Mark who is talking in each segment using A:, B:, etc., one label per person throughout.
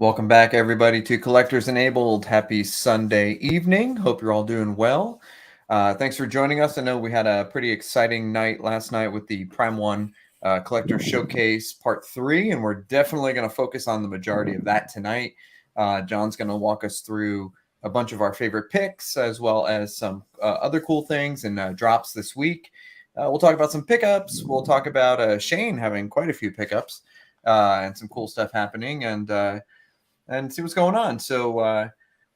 A: Welcome back, everybody, to Collectors Enabled. Happy Sunday evening. Hope you're all doing well. Thanks for joining us. I know we had a pretty exciting night last night with the Prime 1 Collector Showcase Part 3, and we're definitely going to focus on the majority of that tonight. John's going to walk us through a bunch of our favorite picks, as well as some other cool things and drops this week. We'll talk about some pickups. We'll talk about Shane having quite a few pickups and some cool stuff happening, and see what's going on. So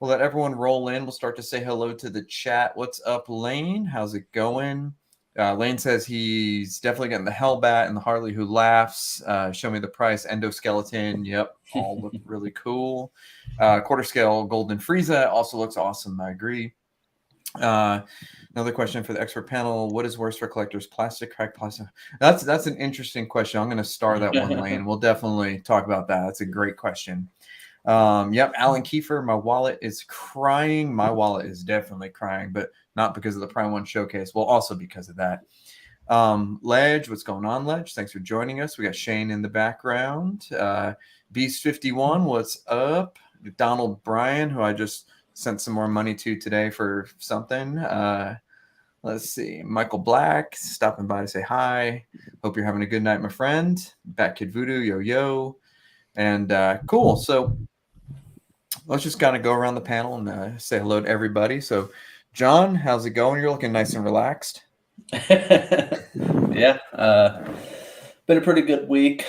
A: we'll let everyone roll in. We'll start to say hello to the chat. What's up, Lane? How's it going? Lane says he's definitely getting the Hellbat and the Harley Who Laughs. Show me the price. Endoskeleton. Yep. All look really cool. Quarter scale Golden Frieza also looks awesome. I agree. Another question for the expert panel: what is worse for collectors, plastic, cracked plastic? That's an interesting question. I'm going to star that one, Lane. We'll definitely talk about that. That's a great question. Yep, Alan Kiefer, my wallet is crying. My wallet is definitely crying, but not because of the Prime 1 showcase. Well, also because of that. Ledge, what's going on, Ledge? Thanks for joining us. We got Shane in the background. Beast51, what's up? Donald Bryan, who I just sent some more money to today for something. Let's see. Michael Black, stopping by to say hi. Hope you're having a good night, my friend. Bat Kid Voodoo, yo. And cool. So let's just kind of go around the panel and say hello to everybody. So, John, how's it going? You're looking nice and relaxed.
B: Yeah, been a pretty good week.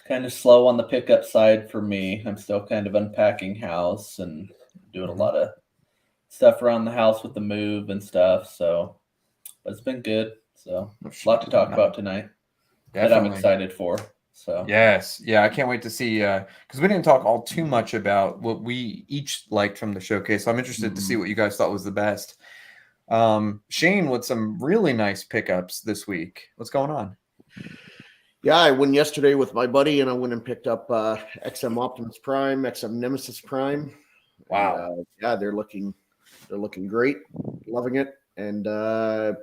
B: Kind of slow on the pickup side for me. I'm still kind of unpacking house and doing a lot of stuff around the house with the move and stuff. So, but it's been good. So, a lot to talk about tonight that I'm excited for. So
A: yes, yeah, I can't wait to see because we didn't talk all too much about what we each liked from the showcase. So I'm interested to see what you guys thought was the best. Shane with some really nice pickups this week. What's going on?
C: Yeah, I went yesterday with my buddy, and I went and picked up XM Optimus Prime, XM Nemesis Prime.
A: Wow.
C: And, yeah, they're looking great, loving it, and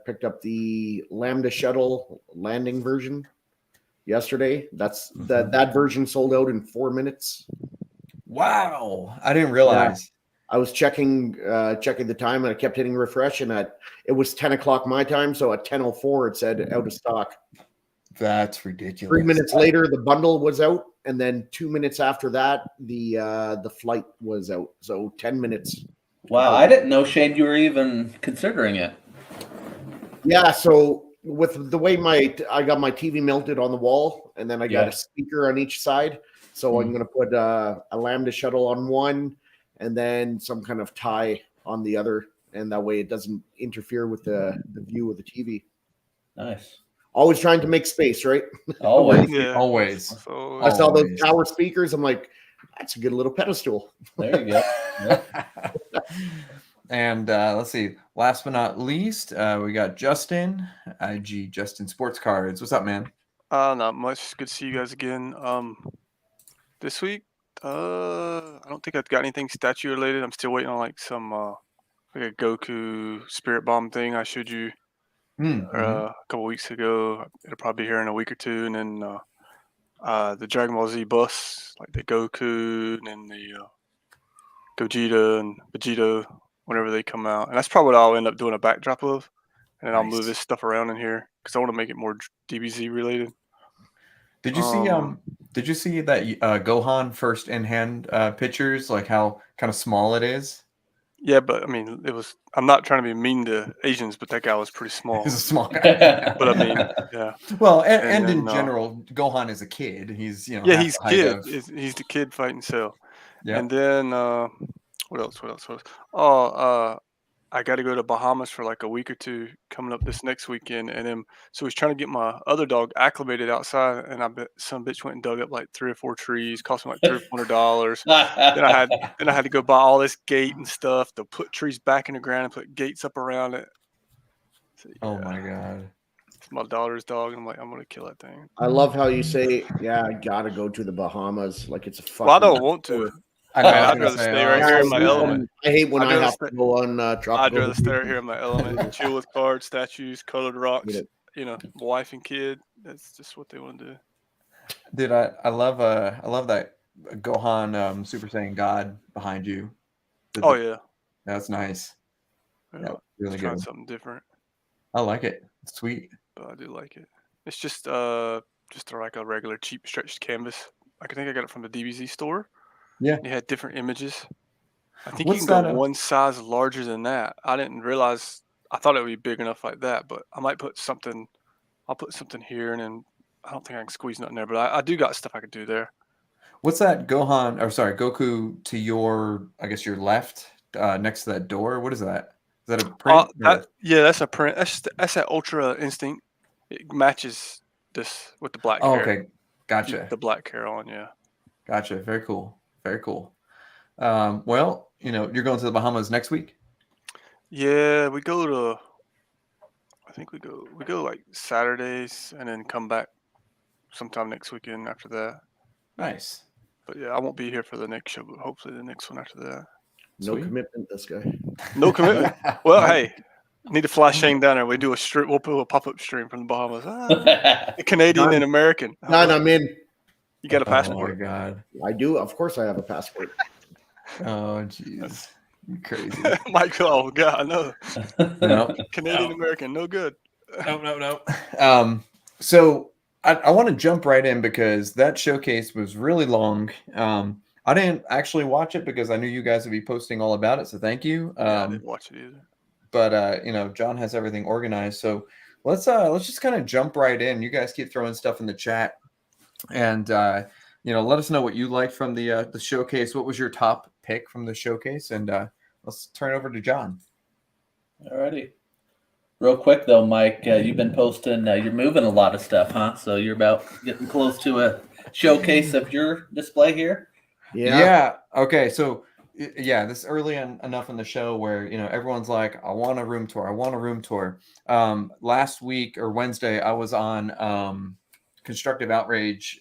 C: picked up the Lambda Shuttle landing version yesterday. That version sold out in 4 minutes.
A: Wow, I didn't realize.
C: Yeah. I was checking the time, and I kept hitting refresh, and it was 10 o'clock my time, so at 10:04 it said out of stock.
A: That's ridiculous.
C: 3 minutes later, the bundle was out, and then 2 minutes after that, the flight was out. So 10 minutes.
B: Wow, I didn't know, Shane, you were even considering it.
C: Yeah, so with the way I got my TV mounted on the wall, and then I got a speaker on each side. So I'm going to put a Lambda Shuttle on one, and then some kind of tie on the other, and that way it doesn't interfere with the view of the TV.
B: Nice.
C: Always trying to make space, right?
A: Always.
C: I saw those tower speakers. I'm like, that's a good little pedestal.
B: There you go. Yeah.
A: And let's see. Last but not least, we got Justin, IG Justin Sports Cards. What's up, man?
D: Not much. Good to see you guys again. This week, I don't think I've got anything statue related. I'm still waiting on like some like a Goku Spirit Bomb thing I showed you a couple weeks ago. It'll probably be here in a week or two, and then the Dragon Ball Z bus, like the Goku and the Gogeta and Vegeta, whenever they come out. And that's probably what I'll end up doing a backdrop of, and then I'll move this stuff around in here because I want to make it more DBZ related.
A: Did you see Did you see that Gohan first in hand pictures, like how kind of small it is?
D: Yeah, but I mean, it was. I'm not trying to be mean to Asians, but that guy was pretty small.
A: He's a small guy.
D: But I mean, yeah.
A: Well, and in general, Gohan is a kid. He's
D: yeah, he's kid. He's the kid fighting Cell.
A: Yeah.
D: And then what else? Oh, I got to go to Bahamas for like a week or two coming up this next weekend, and then so he's trying to get my other dog acclimated outside, and I bet some bitch went and dug up like 3 or 4 trees, cost me like $300. Then I had to go buy all this gate and stuff to put trees back in the ground and put gates up around it. So, yeah.
A: Oh my god.
D: It's my daughter's dog, and I'm like, I'm gonna kill that thing.
C: I love how you say, "Yeah, I gotta go to the Bahamas," like it's a fucking.
D: Well, I don't want to. I'd rather stay right here in my element.
C: I hate when I have to go on tropical.
D: I'd rather stay right here in my element, chill with cards, statues, colored rocks. You know, wife and kid. That's just what they want to do.
A: Dude, I love that Gohan Super Saiyan God behind you.
D: Oh yeah,
A: That's nice.
D: yeah.
A: Yeah, really
D: Trying
A: good.
D: something different,
A: I like it. It's sweet.
D: but I do like it. It's just like a regular cheap stretched canvas. I think I got it from the DBZ store.
A: Yeah.
D: It had different images. I think
A: What's
D: you can go
A: that?
D: one size larger than that. I didn't realize. I thought it would be big enough like that, but I might put something. I'll put something here, and then I don't think I can squeeze nothing there. But I do got stuff I could do there.
A: What's that Goku to your, I guess your left, next to that door? What is that? Is that a print?
D: That's a print. That's that Ultra Instinct. It matches this with the black hair.
A: Okay, gotcha.
D: The black hair on, yeah.
A: Gotcha. Very cool. Very cool. Well, you're going to the Bahamas next week.
D: Yeah, we go to. I think we go like Saturdays and then come back sometime next weekend after that.
A: Nice.
D: But yeah, I won't be here for the next show, but hopefully the next one after that.
C: No commitment, this guy.
D: No commitment. Well, hey, need to fly Shane down there. We do a stream. We'll do a pop-up stream from the Bahamas. The Canadian and American.
C: None, I'm in.
D: You got a passport?
A: Oh my God.
C: I do. Of course, I have a passport.
A: Oh jeez, you crazy.
D: Michael, oh God, no.
A: No.
D: Canadian American, no good.
A: No. So I want to jump right in because that showcase was really long. I didn't actually watch it because I knew you guys would be posting all about it. So thank you.
D: I didn't watch it either.
A: But John has everything organized. So let's just kind of jump right in. You guys keep throwing stuff in the chat, and let us know what you liked from the showcase. What was your top pick from the showcase? And let's turn it over to John.
B: Alrighty. Real quick though, Mike, you've been posting. You're moving a lot of stuff, huh? So you're about getting close to a showcase of your display here.
A: Yeah. Okay. So yeah, this early enough in the show where everyone's like, I want a room tour. I want a room tour. Last week or Wednesday, I was on Constructive Outrage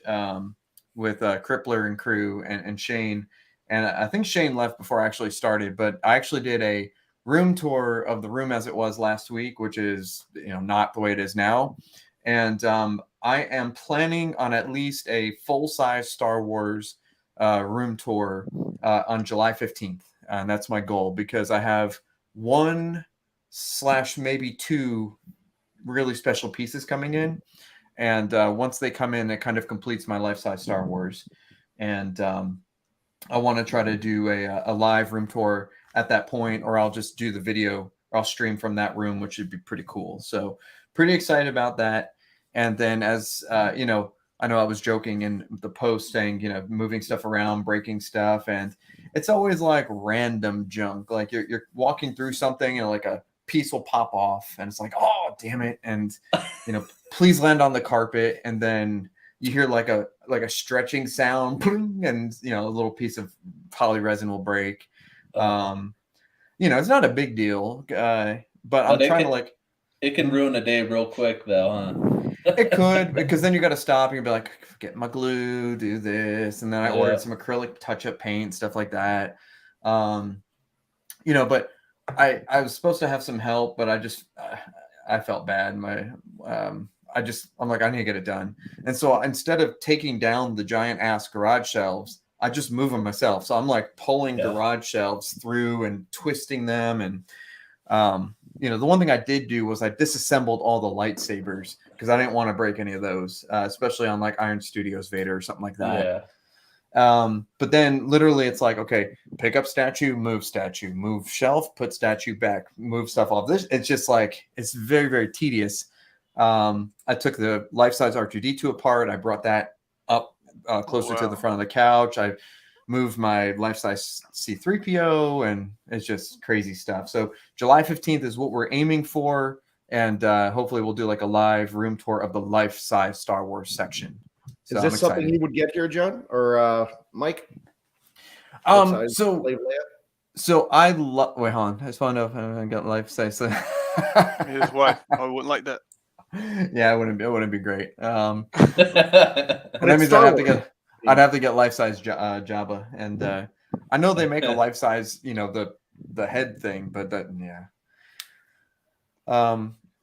A: with Crippler and crew and Shane, and I think Shane left before I actually started, but I actually did a room tour of the room as it was last week, which is not the way it is now. And I am planning on at least a full-size Star Wars room tour on July 15th. And that's my goal because I have 1/2 really special pieces coming in. And once they come in, it kind of completes my life-size Star Wars. And I want to try to do a live room tour at that point, or I'll just do the video, or I'll stream from that room, which would be pretty cool. So pretty excited about that. And then as, I know I was joking in the post saying, moving stuff around, breaking stuff. And it's always like random junk. Like you're walking through something and like a piece will pop off and it's like, oh, damn it. And, please land on the carpet. And then you hear like a stretching sound and, a little piece of poly resin will break. It's not a big deal, but I'm trying to
B: it can ruin a day real quick though, huh?
A: It could, because then you got to stop and you'll be like, get my glue, do this. And then I ordered some acrylic touch-up paint, stuff like that. But I was supposed to have some help, but I felt bad. I'm like, I need to get it done. And so instead of taking down the giant ass garage shelves, I just move them myself. So I'm like pulling garage shelves through and twisting them. And, the one thing I did do was I disassembled all the lightsabers because I didn't want to break any of those, especially on like Iron Studios Vader or something like that. Yeah. But then literally it's like, okay, pick up statue, move shelf, put statue back, move stuff off. This, it's just like, it's very, very tedious. I took the life-size R2-D2 apart. I brought that up closer to the front of the couch. I moved my life-size C3PO, and it's just crazy stuff. So July 15th is what we're aiming for, and hopefully we'll do like a live room tour of the life-size Star Wars section. So
C: is this something you would get here, John or Mike?
A: So I love. Wait, hold on. I just want to know if I got life-size. So
D: his wife. I wouldn't like that.
A: Yeah, it wouldn't be great. But that means I'd have to get life-size Jabba, and I know they make a life-size, the head thing, but that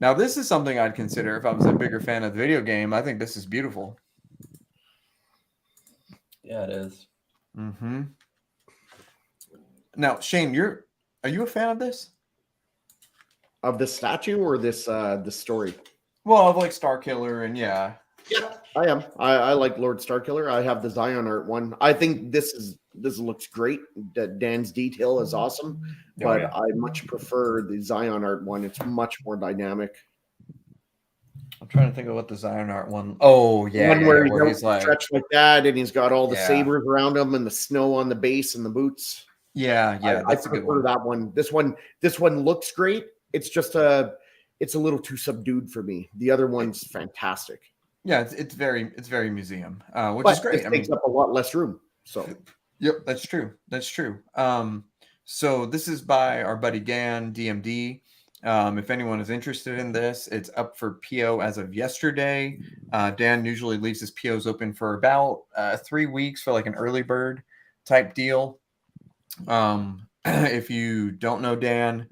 A: now this is something I'd consider if I was a bigger fan of the video game. I think this is beautiful.
B: Yeah, it is.
A: Mm-hmm. Now, Shane, are you a fan of this?
C: Of the statue or this the story?
A: Well, of like Star Killer and yeah.
C: Yeah, I am. I like Lord Starkiller. I have the Zion art one. I think this looks great. Dan's detail is awesome, but I much prefer the Zion art one. It's much more dynamic.
A: I'm trying to think of what the Zion art one. Oh yeah,
C: One where
A: he's like
C: stretched like that, and he's got all the sabers around him, and the snow on the base and the boots.
A: Yeah,
C: that's a good one. That one. This one looks great. It's just it's a little too subdued for me. The other one's fantastic.
A: Yeah, it's very museum, which is great.
C: It takes up a lot less room. So,
A: yep, that's true. That's true. So this is by our buddy Dan DMD. If anyone is interested in this, it's up for PO as of yesterday. Dan usually leaves his POs open for about 3 weeks for like an early bird type deal. If you don't know Dan,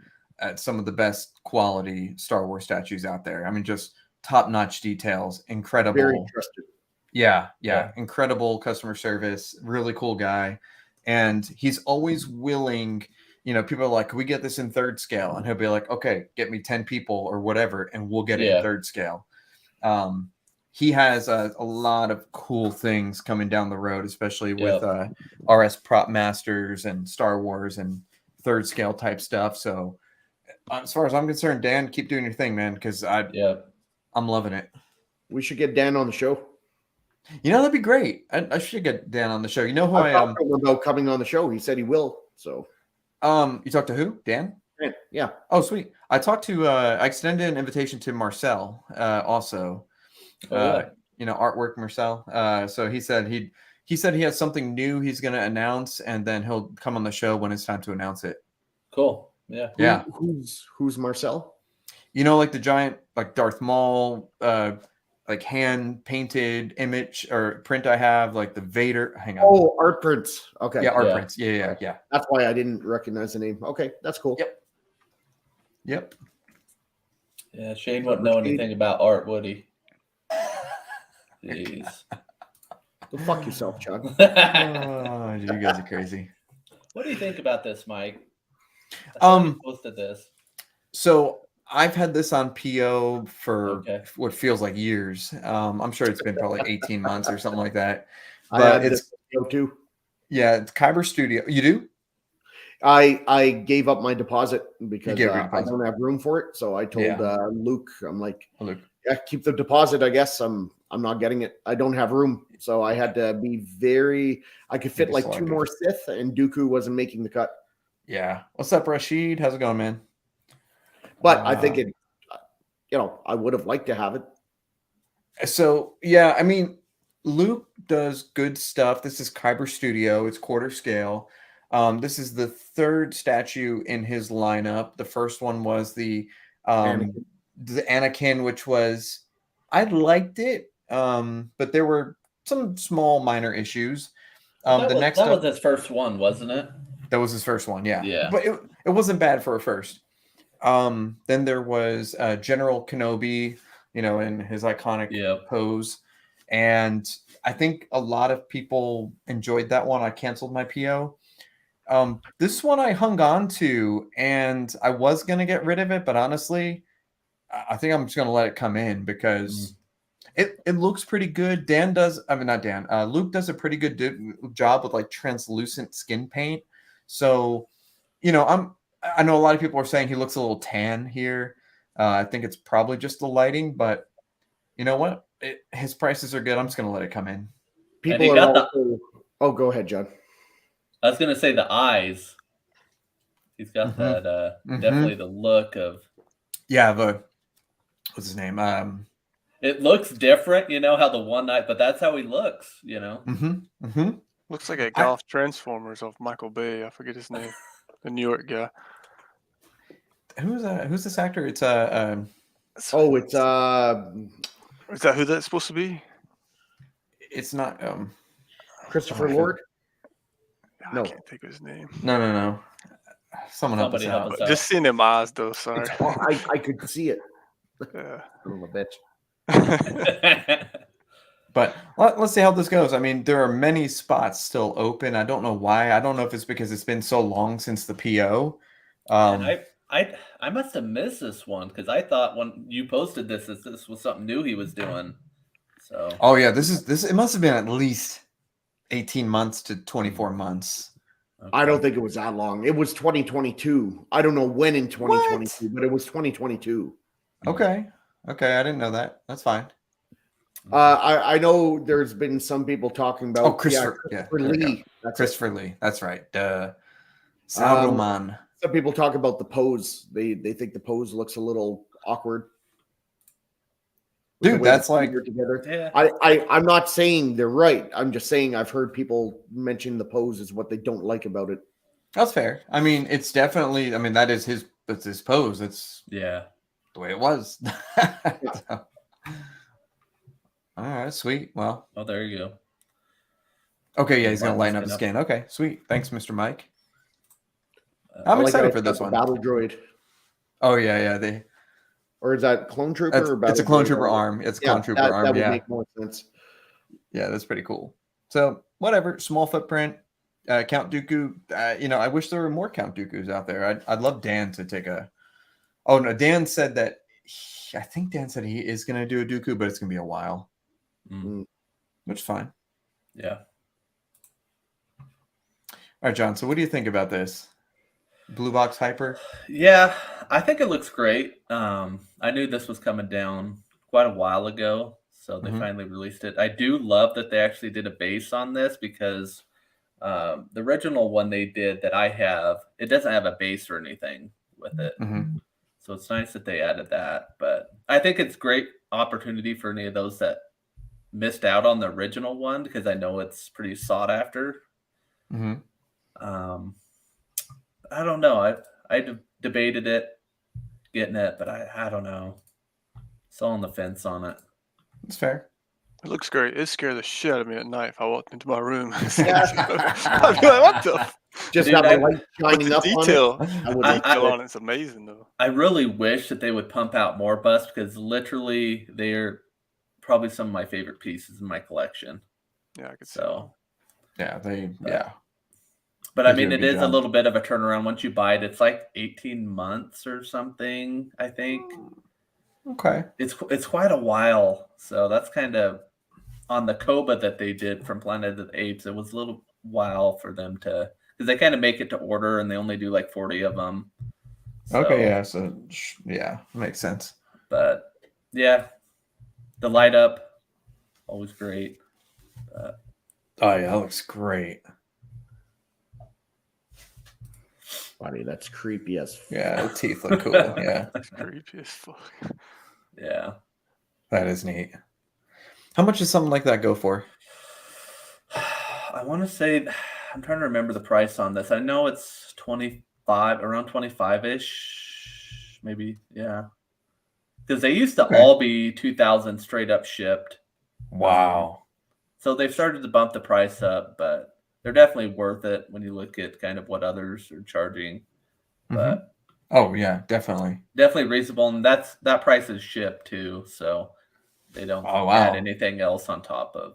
A: some of the best quality Star Wars statues out there. I mean, just top-notch details, incredible.
C: Very trusted.
A: Yeah, incredible customer service, really cool guy. And he's always willing, people are like, can we get this in third scale? And he'll be like, okay, get me 10 people or whatever, and we'll get it in third scale. He has a lot of cool things coming down the road, especially with RS Prop Masters and Star Wars and third scale type stuff. So as far as I'm concerned, Dan, keep doing your thing, man, because I'm loving it.
C: We should get Dan on the show.
A: That'd be great. I should get Dan on the show. You know who I am
C: about coming on the show. He said he will. So,
A: you talked to who? Dan?
C: Yeah.
A: Oh, sweet. I talked to. I extended an invitation to Marcel. Also, artwork Marcel. So he said he has something new he's going to announce, and then he'll come on the show when it's time to announce it.
B: Cool. Yeah.
A: Yeah.
C: Who's Marcel?
A: Like the giant, like Darth Maul, like hand painted image or print I have, like the Vader. Hang on.
C: Oh, art prints. Okay.
A: Yeah, art prints. Yeah.
C: That's why I didn't recognize the name. Okay, that's cool.
A: Yep.
B: Yeah, Shane wouldn't know anything about art, would he? Jeez.
C: Go fuck yourself, John.
A: You guys are crazy.
B: What do you think about this, Mike? Posted this.
A: So I've had this on PO for what feels like years. I'm sure it's been probably 18 months or something like that. But it's
C: too.
A: Yeah, it's Kyber Studio. You do?
C: I gave up my deposit because
A: I
C: don't have room for it. So I told Luke, I'm like, keep the deposit. I guess I'm not getting it. I don't have room. So I had to be I could fit like 2 more Sith, and Dooku wasn't making the cut.
A: Yeah. What's up, Rashid? How's it going, man?
C: But I think I would have liked to have it.
A: So, yeah, I mean, Luke does good stuff. This is Kyber Studio. It's quarter scale. This is the 3rd statue in his lineup. The first one was the Anakin, which was, I liked it, but there were some small minor issues.
B: That was his first one, wasn't it?
A: That was his first one, yeah.
B: Yeah.
A: But it wasn't bad for a first. Then there was General Kenobi, in his iconic pose. And I think a lot of people enjoyed that one. I canceled my PO. This one I hung on to, and I was going to get rid of it. But honestly, I think I'm just going to let it come in because it looks pretty good. Luke does a pretty good job with like translucent skin paint. So, I know a lot of people are saying he looks a little tan here. I think it's probably just the lighting, but you know what? His prices are good. I'm just going to let it come in.
C: People are also... Oh, go ahead, John.
B: I was going to say the eyes. He's got that definitely the look of...
A: Yeah, what's his name?
B: It looks different, how the one night, but that's how he looks,
D: Looks like a golf Transformers of Michael Bay. I forget his name. The New York guy.
A: Who's this actor? It's
C: Is
D: that who that's supposed to be?
A: It's not
C: Christopher Lord.
D: No, I can't think of his name.
A: No. Somebody help us out.
D: Just seeing them eyes, though. Sorry.
C: I could see it.
D: Yeah.
C: Son of a bitch.
A: But let's see how this goes. I mean, there are many spots still open. I don't know why. I don't know if it's because it's been so long since the PO.
B: And I must have missed this one because I thought when you posted this was something new he was doing. So
A: Oh yeah, this. It must have been at least 18 months to 24 months.
B: okay.
C: I don't think it was that long. It was 2022. I don't know when in 2022, but it was 2022.
A: Okay. I didn't know that. That's fine.
C: I know there's been some people talking about
A: Christopher
C: Lee.
A: Christopher Lee. That's right. Sauroman.
C: Some people talk about the pose. They think the pose looks a little awkward.
A: Dude, that's like
C: together.
B: Yeah.
C: I'm not saying they're right. I'm just saying I've heard people mention the pose is what they don't like about it.
A: That's fair. I mean, it's definitely. I mean, that's his pose. It's
B: Yeah.
A: the way it was. So, all right, sweet. Well,
B: Oh, there you go.
A: okay, yeah, he's gonna
B: Lighten
A: lighten up
B: the
A: the
B: skin
A: skin. Okay, sweet. Thanks, Mr. Mike.
C: I
A: I'm
C: like
A: excited
C: how
A: for
C: it's
A: this
C: got
A: one.
C: the battle droid.
A: Oh yeah.
C: Or is that clone trooper? Or battle
A: It's a clone
C: droid
A: trooper
C: armor?
A: arm. It's a clone trooper
C: that
A: arm.
C: would
A: Yeah,
C: make more sense.
A: yeah, that's pretty cool. So whatever, small footprint. Count Dooku. I wish there were more Count Dooku's out there. I'd love Dan to take a. Oh no, Dan said that. I think Dan said he is going to do a Dooku, but it's going to be a while, which is fine.
B: Yeah.
A: All right, John. So what do you think about this? Blue Box Hyper?
B: Yeah, I think it looks great. I knew this was coming down quite a while ago, so they finally released it. I do love that they actually did a base on this because the original one they did that I have, it doesn't have a base or anything with it. So it's nice that they added that. But I think it's great opportunity for any of those that missed out on the original one because I know it's pretty sought after. I don't know. I debated it, getting it, but I don't know. Still on the fence on it.
A: It's fair.
D: It looks great. It scared the shit out of me at night if I walked into my room. I'd
C: Yeah.
D: be like, what the?
C: Just
B: Dude,
C: have the light
D: But
C: shining
D: the
C: up
D: detail,
C: on it.
D: the detail on it's amazing though.
B: I really wish that they would pump out more busts because literally they're probably some of my favorite pieces in my collection.
D: Yeah, I could see.
B: So,
A: Yeah,
B: but
A: They
B: I
A: do
B: mean,
A: a
B: it
A: good
B: is a
A: job.
B: little bit of a turnaround once you buy it. It's like 18 months or something, I think.
A: Okay.
B: It's quite a while. So that's kind of on the Koba that they did from Planet of the Apes. It was a little while for them to, because they kind of make it to order and they only do like 40 of them. So,
A: Okay, yeah. So yeah, makes sense.
B: But yeah, the light up, always great.
A: Oh yeah, that looks great.
C: Buddy, that's creepy as
A: Yeah, the teeth look cool. Yeah,
D: It's creepy as fuck.
B: Yeah.
A: that is neat. How much does something like that go for?
B: I want to say, I'm trying to remember the price on this. I know it's 25, around 25-ish, maybe. Yeah. Because they used to all be 2,000 straight up shipped.
A: Wow.
B: So they've started to bump the price up, but they're definitely worth it when you look at kind of what others are charging. But
A: oh yeah, definitely
B: reasonable, and that price is shipped too, so they don't add anything else on top of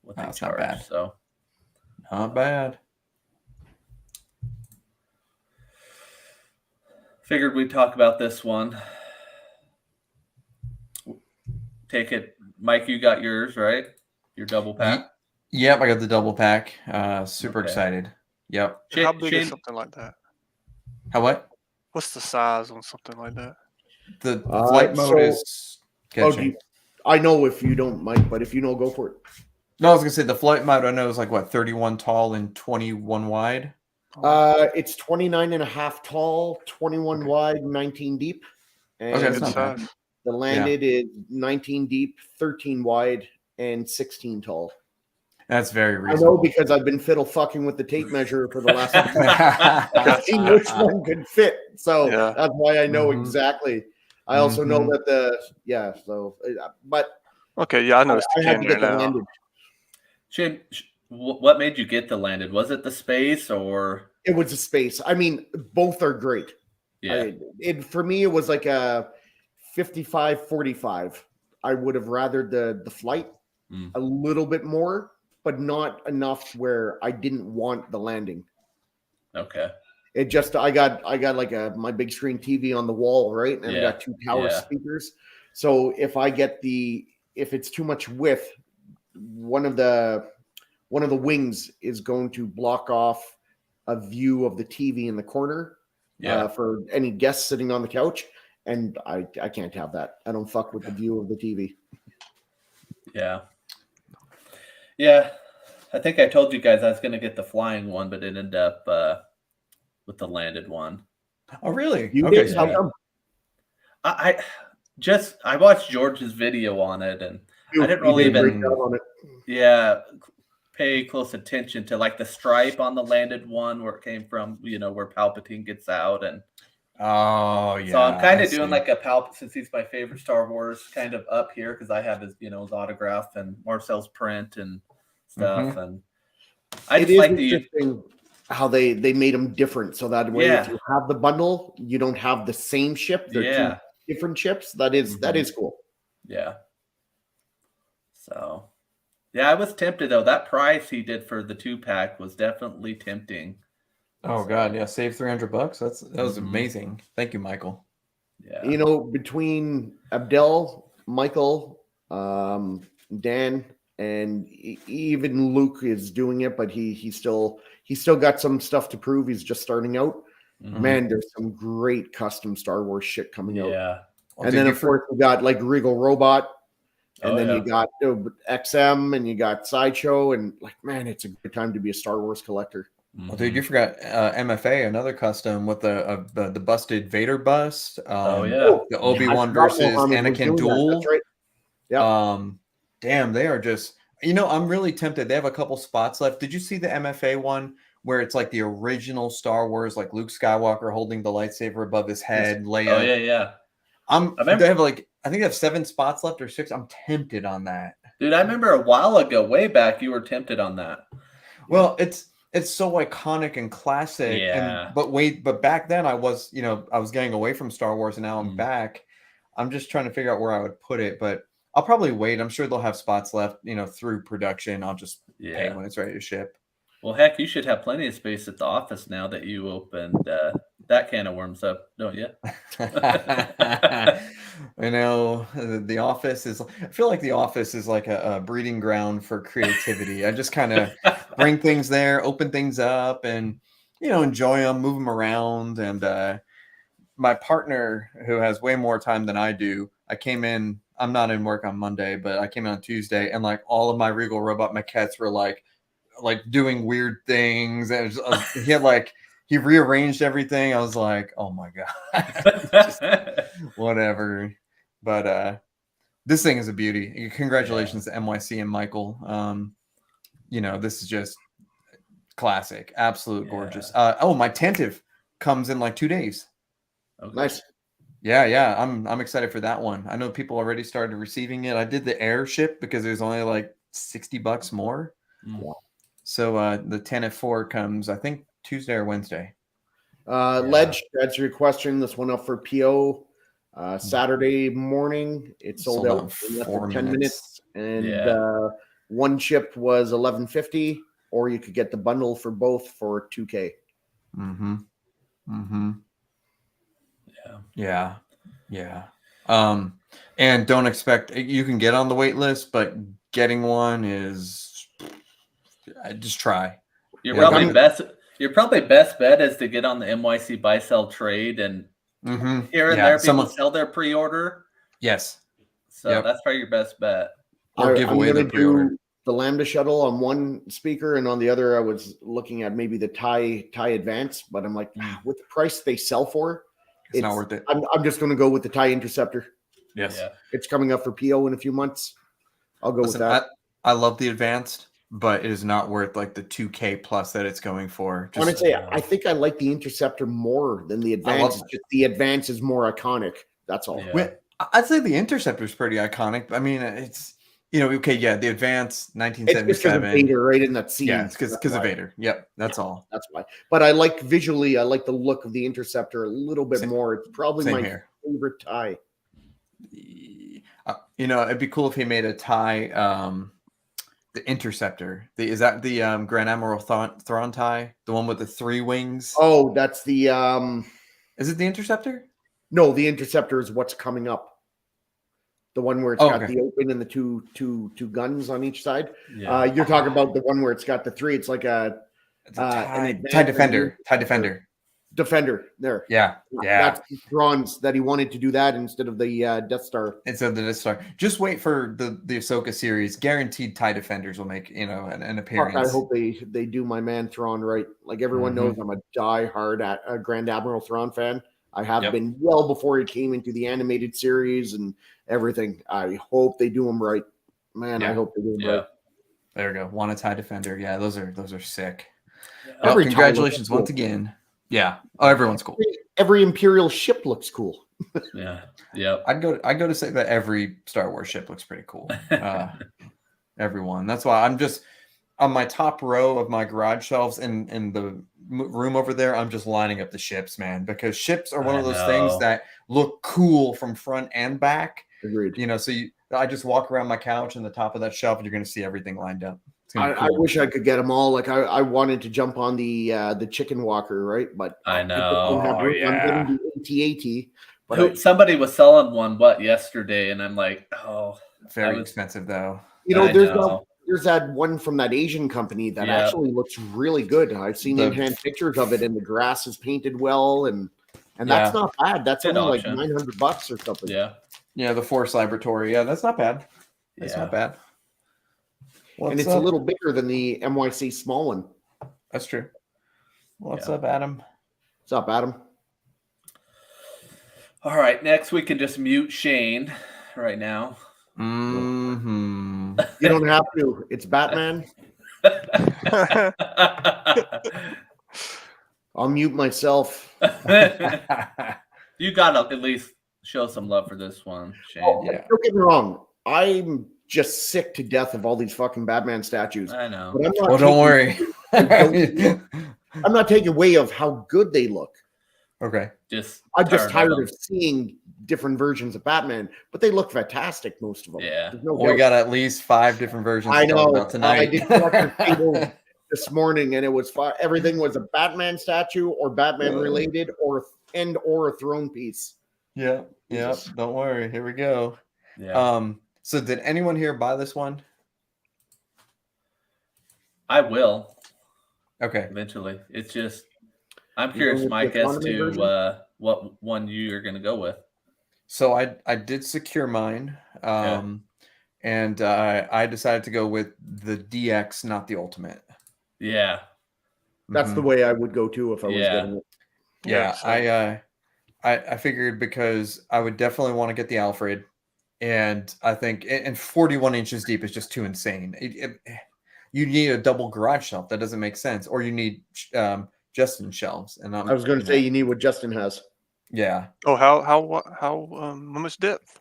B: what they charge. Not bad. So
A: not bad.
B: Figured we'd talk about this one. Take it, Mike. You got yours, right? Your double pack.
A: Yep, I got the double pack. Super excited. Yep.
D: How big is something like that?
A: How what?
D: What's the size on something like that?
A: The flight mode is.
C: I know if you don't, Mike, but if you know, go for it.
A: No, I was gonna say the flight mode I know is like what, 31 tall and 21 wide.
C: It's 29 and a half tall, 21 wide, 19 deep. And
A: that's not bad.
C: The landed is 19 deep, 13 wide, and 16 tall.
A: That's very reasonable.
C: I know because I've been fiddle fucking with the tape measure for the last seeing which one could fit. So that's why I know exactly. I also know that but
D: okay, yeah, I know it's
C: I had to get the
D: now.
C: landed.
B: Shane, what made you get the landed? Was it the space or?
C: It was a space. I mean, both are great.
B: Yeah.
C: For me, it was like a 55-45. I would have rathered the flight, a little bit more, but not enough where I didn't want the landing.
B: Okay.
C: It just I got like my big screen TV on the wall, right? And I got 2 tower speakers. So if it's too much width, one of the wings is going to block off a view of the TV in the corner for any guests sitting on the couch. And I can't have that. I don't fuck with the view of the TV.
B: Yeah. Yeah. I think I told you guys I was going to get the flying one, but it ended up with the landed one.
A: Oh, really?
C: You
A: Okay.
C: did? How come?
B: I watched George's video on it, and I didn't really even pay close attention to like the stripe on the landed one where it came from, where Palpatine gets out. And
A: oh yeah,
B: so I'm kind of doing like a Palpatine, since he's my favorite Star Wars, kind of up here because I have his his autograph and Marcel's print and stuff. And I just like
C: interesting how they made them different, so that way if you have the bundle, you don't have the same ship. They're 2 different chips. That is cool.
B: Yeah. So, I was tempted though. That price he did for the 2-pack was definitely tempting.
A: Oh God, yeah, save $300. That was amazing. Thank you, Michael.
B: Yeah.
C: Between Abdel, Michael, Dan, and even Luke is doing it, but he still got some stuff to prove. He's just starting out. Man, there's some great custom Star Wars shit coming out.
B: Yeah.
C: And then of course we got like Regal Robot, and then you got XM, and you got Sideshow, and like, man, it's a good time to be a Star Wars collector.
A: Well, dude, you forgot MFA, another custom with the busted Vader bust. The Obi-Wan versus Anakin duel.
C: That's right. Yeah.
A: Damn, they are just. I'm really tempted. They have a couple spots left. Did you see the MFA one where it's like the original Star Wars, like Luke Skywalker holding the lightsaber above his head, Leia?
B: Oh yeah.
A: They have I think they have 7 spots left or 6. I'm tempted on that.
B: Dude, I remember a while ago, way back, you were tempted on that.
A: Well, it's so iconic and classic.
B: Yeah.
A: But back then I was getting away from Star Wars, and now I'm back. I'm just trying to figure out where I would put it, but I'll probably wait. I'm sure they'll have spots left, through production. I'll just pay when it's ready to ship.
B: Well, heck, you should have plenty of space at the office now that you opened that can of worms up, don't you?
A: The office is. I feel like the office is like a breeding ground for creativity. I just kind of bring things there, open things up, and enjoy them, move them around. And my partner, who has way more time than I do, I came in. I'm not in work on Monday, but I came in on Tuesday, and like all of my Regal Robot maquettes were like doing weird things, and he rearranged everything. I was like, oh my God. Just whatever. But this thing is a beauty. Congratulations to NYC and Michael. This is just classic, absolute gorgeous. My Tantive comes in like 2 days.
C: Okay. Nice.
A: Yeah, I'm excited for that one. I know people already started receiving it. I did the airship because it was only like $60 more.
C: Wow.
A: So the 10F4 comes, I think, Tuesday or Wednesday.
C: Ledge, to answer your question, this went up for PO Saturday morning. It sold out in less than 10 minutes. And one chip was $11.50, or you could get the bundle for both for $2K.
A: Yeah. And don't expect, you can get on the wait list, but getting one is just try.
B: Your probably best bet is to get on the NYC buy sell trade, and here and there people sell their pre-order.
A: Yes.
B: So that's probably your best bet.
A: Or give away the pre-order.
C: The Lambda shuttle on one speaker, and on the other I was looking at maybe the TIE Advance, but I'm like, with the price they sell for,
A: it's not worth it.
C: I'm just going to go with the TIE Interceptor.
A: Yes.
B: Yeah.
C: It's coming up for PO in a few months. I'll go with that.
A: I love the Advanced, but it is not worth like the 2K plus that it's going for.
C: Honestly, I think I like the Interceptor more than the Advance. The Advance is more iconic. That's all.
A: Yeah. I'd say the Interceptor is pretty iconic. I mean, it's the Advance 1977.
C: It's because of Vader, right in that scene.
A: Yeah, it's because of Vader. Yep, that's all.
C: That's why. But I like visually, I like the look of the Interceptor a little bit more. It's probably my favorite TIE.
A: It'd be cool if he made a TIE The Interceptor. Is that the Grand Admiral Throntai? The one with the 3 wings?
C: Oh, that's the
A: Is it the Interceptor?
C: no, the Interceptor is what's coming up. The one where it's got the open and the two guns on each side.
B: Yeah.
C: You're talking about the one where it's got the 3. It's like a
A: TIE Defender. TIE Defender.
C: Defender there.
A: Yeah.
C: That's Thrawn's that he wanted to do that instead of the Death Star.
A: Instead of the Death Star. Just wait for the Ahsoka series. Guaranteed TIE Defenders will make, an appearance.
C: Fuck, I hope they do my man Thrawn right. Like everyone knows, I'm a die-hard Grand Admiral Thrawn fan. I have been well before he came into the animated series and everything. I hope they do him right. Man, I hope they do him right.
A: There we go. Want a TIE Defender. Yeah, those are sick.
C: Yeah.
A: Well, congratulations once again. Yeah. Oh, everyone's cool.
C: Every Imperial ship looks cool.
B: Yeah. Yeah.
A: I'd go to say that every Star Wars ship looks pretty cool. Everyone. That's why I'm just on my top row of my garage shelves in the room over there. I'm just lining up the ships, man, because ships are one of those things that look cool from front and back.
C: Agreed.
A: So I just walk around my couch and the top of that shelf, and you're going to see everything lined up.
C: I wish I could get them all. Like I wanted to jump on the chicken walker, right? But
B: I know.
C: I'm getting the AT-AT. But
B: somebody was selling one yesterday, and I'm like,
A: very expensive though.
C: There's that one from that Asian company that actually looks really good. I've seen in-hand pictures of it, and the grass is painted well, and that's not bad. That's only like $900 or something.
B: Yeah,
A: the Force Laboratory. Yeah, that's not bad. That's not bad.
C: And it's a little bigger than the MYC small one.
A: That's true. What's up, Adam?
C: What's up, Adam?
B: All right, next we can just mute Shane right now.
A: Mm-hmm.
C: You don't have to. It's Batman. I'll mute myself.
B: You gotta at least show some love for this one, Shane.
C: Don't get me wrong. I'm just sick to death of all these fucking Batman statues.
B: I know.
C: But I'm not
A: don't worry.
C: I'm not taking away of how good they look.
A: Okay.
C: I'm just tired of seeing different versions of Batman, but they look fantastic, most of them.
B: Yeah.
A: We got at least 5 different versions.
C: I know.
A: About tonight.
C: I did collector table this morning, and it was everything was a Batman statue or Batman related or a throne piece.
A: Yeah. Don't worry. Here we go.
B: Yeah.
A: So did anyone here buy this one?
B: I will.
A: Okay.
B: Eventually. It's just I'm curious, Mike, as to what one you're going to go with.
A: So I did secure mine, and I decided to go with the DX, not the Ultimate.
B: Yeah,
C: that's the way I would go too if I was getting it.
A: Yeah, I figured because I would definitely want to get the Alfred, and I think and 41 inches deep is just too insane. You need a double garage shelf. That doesn't make sense, or you need Justin shelves. And
C: I was going to say you need what Justin has.
A: Yeah.
D: Oh, how much depth?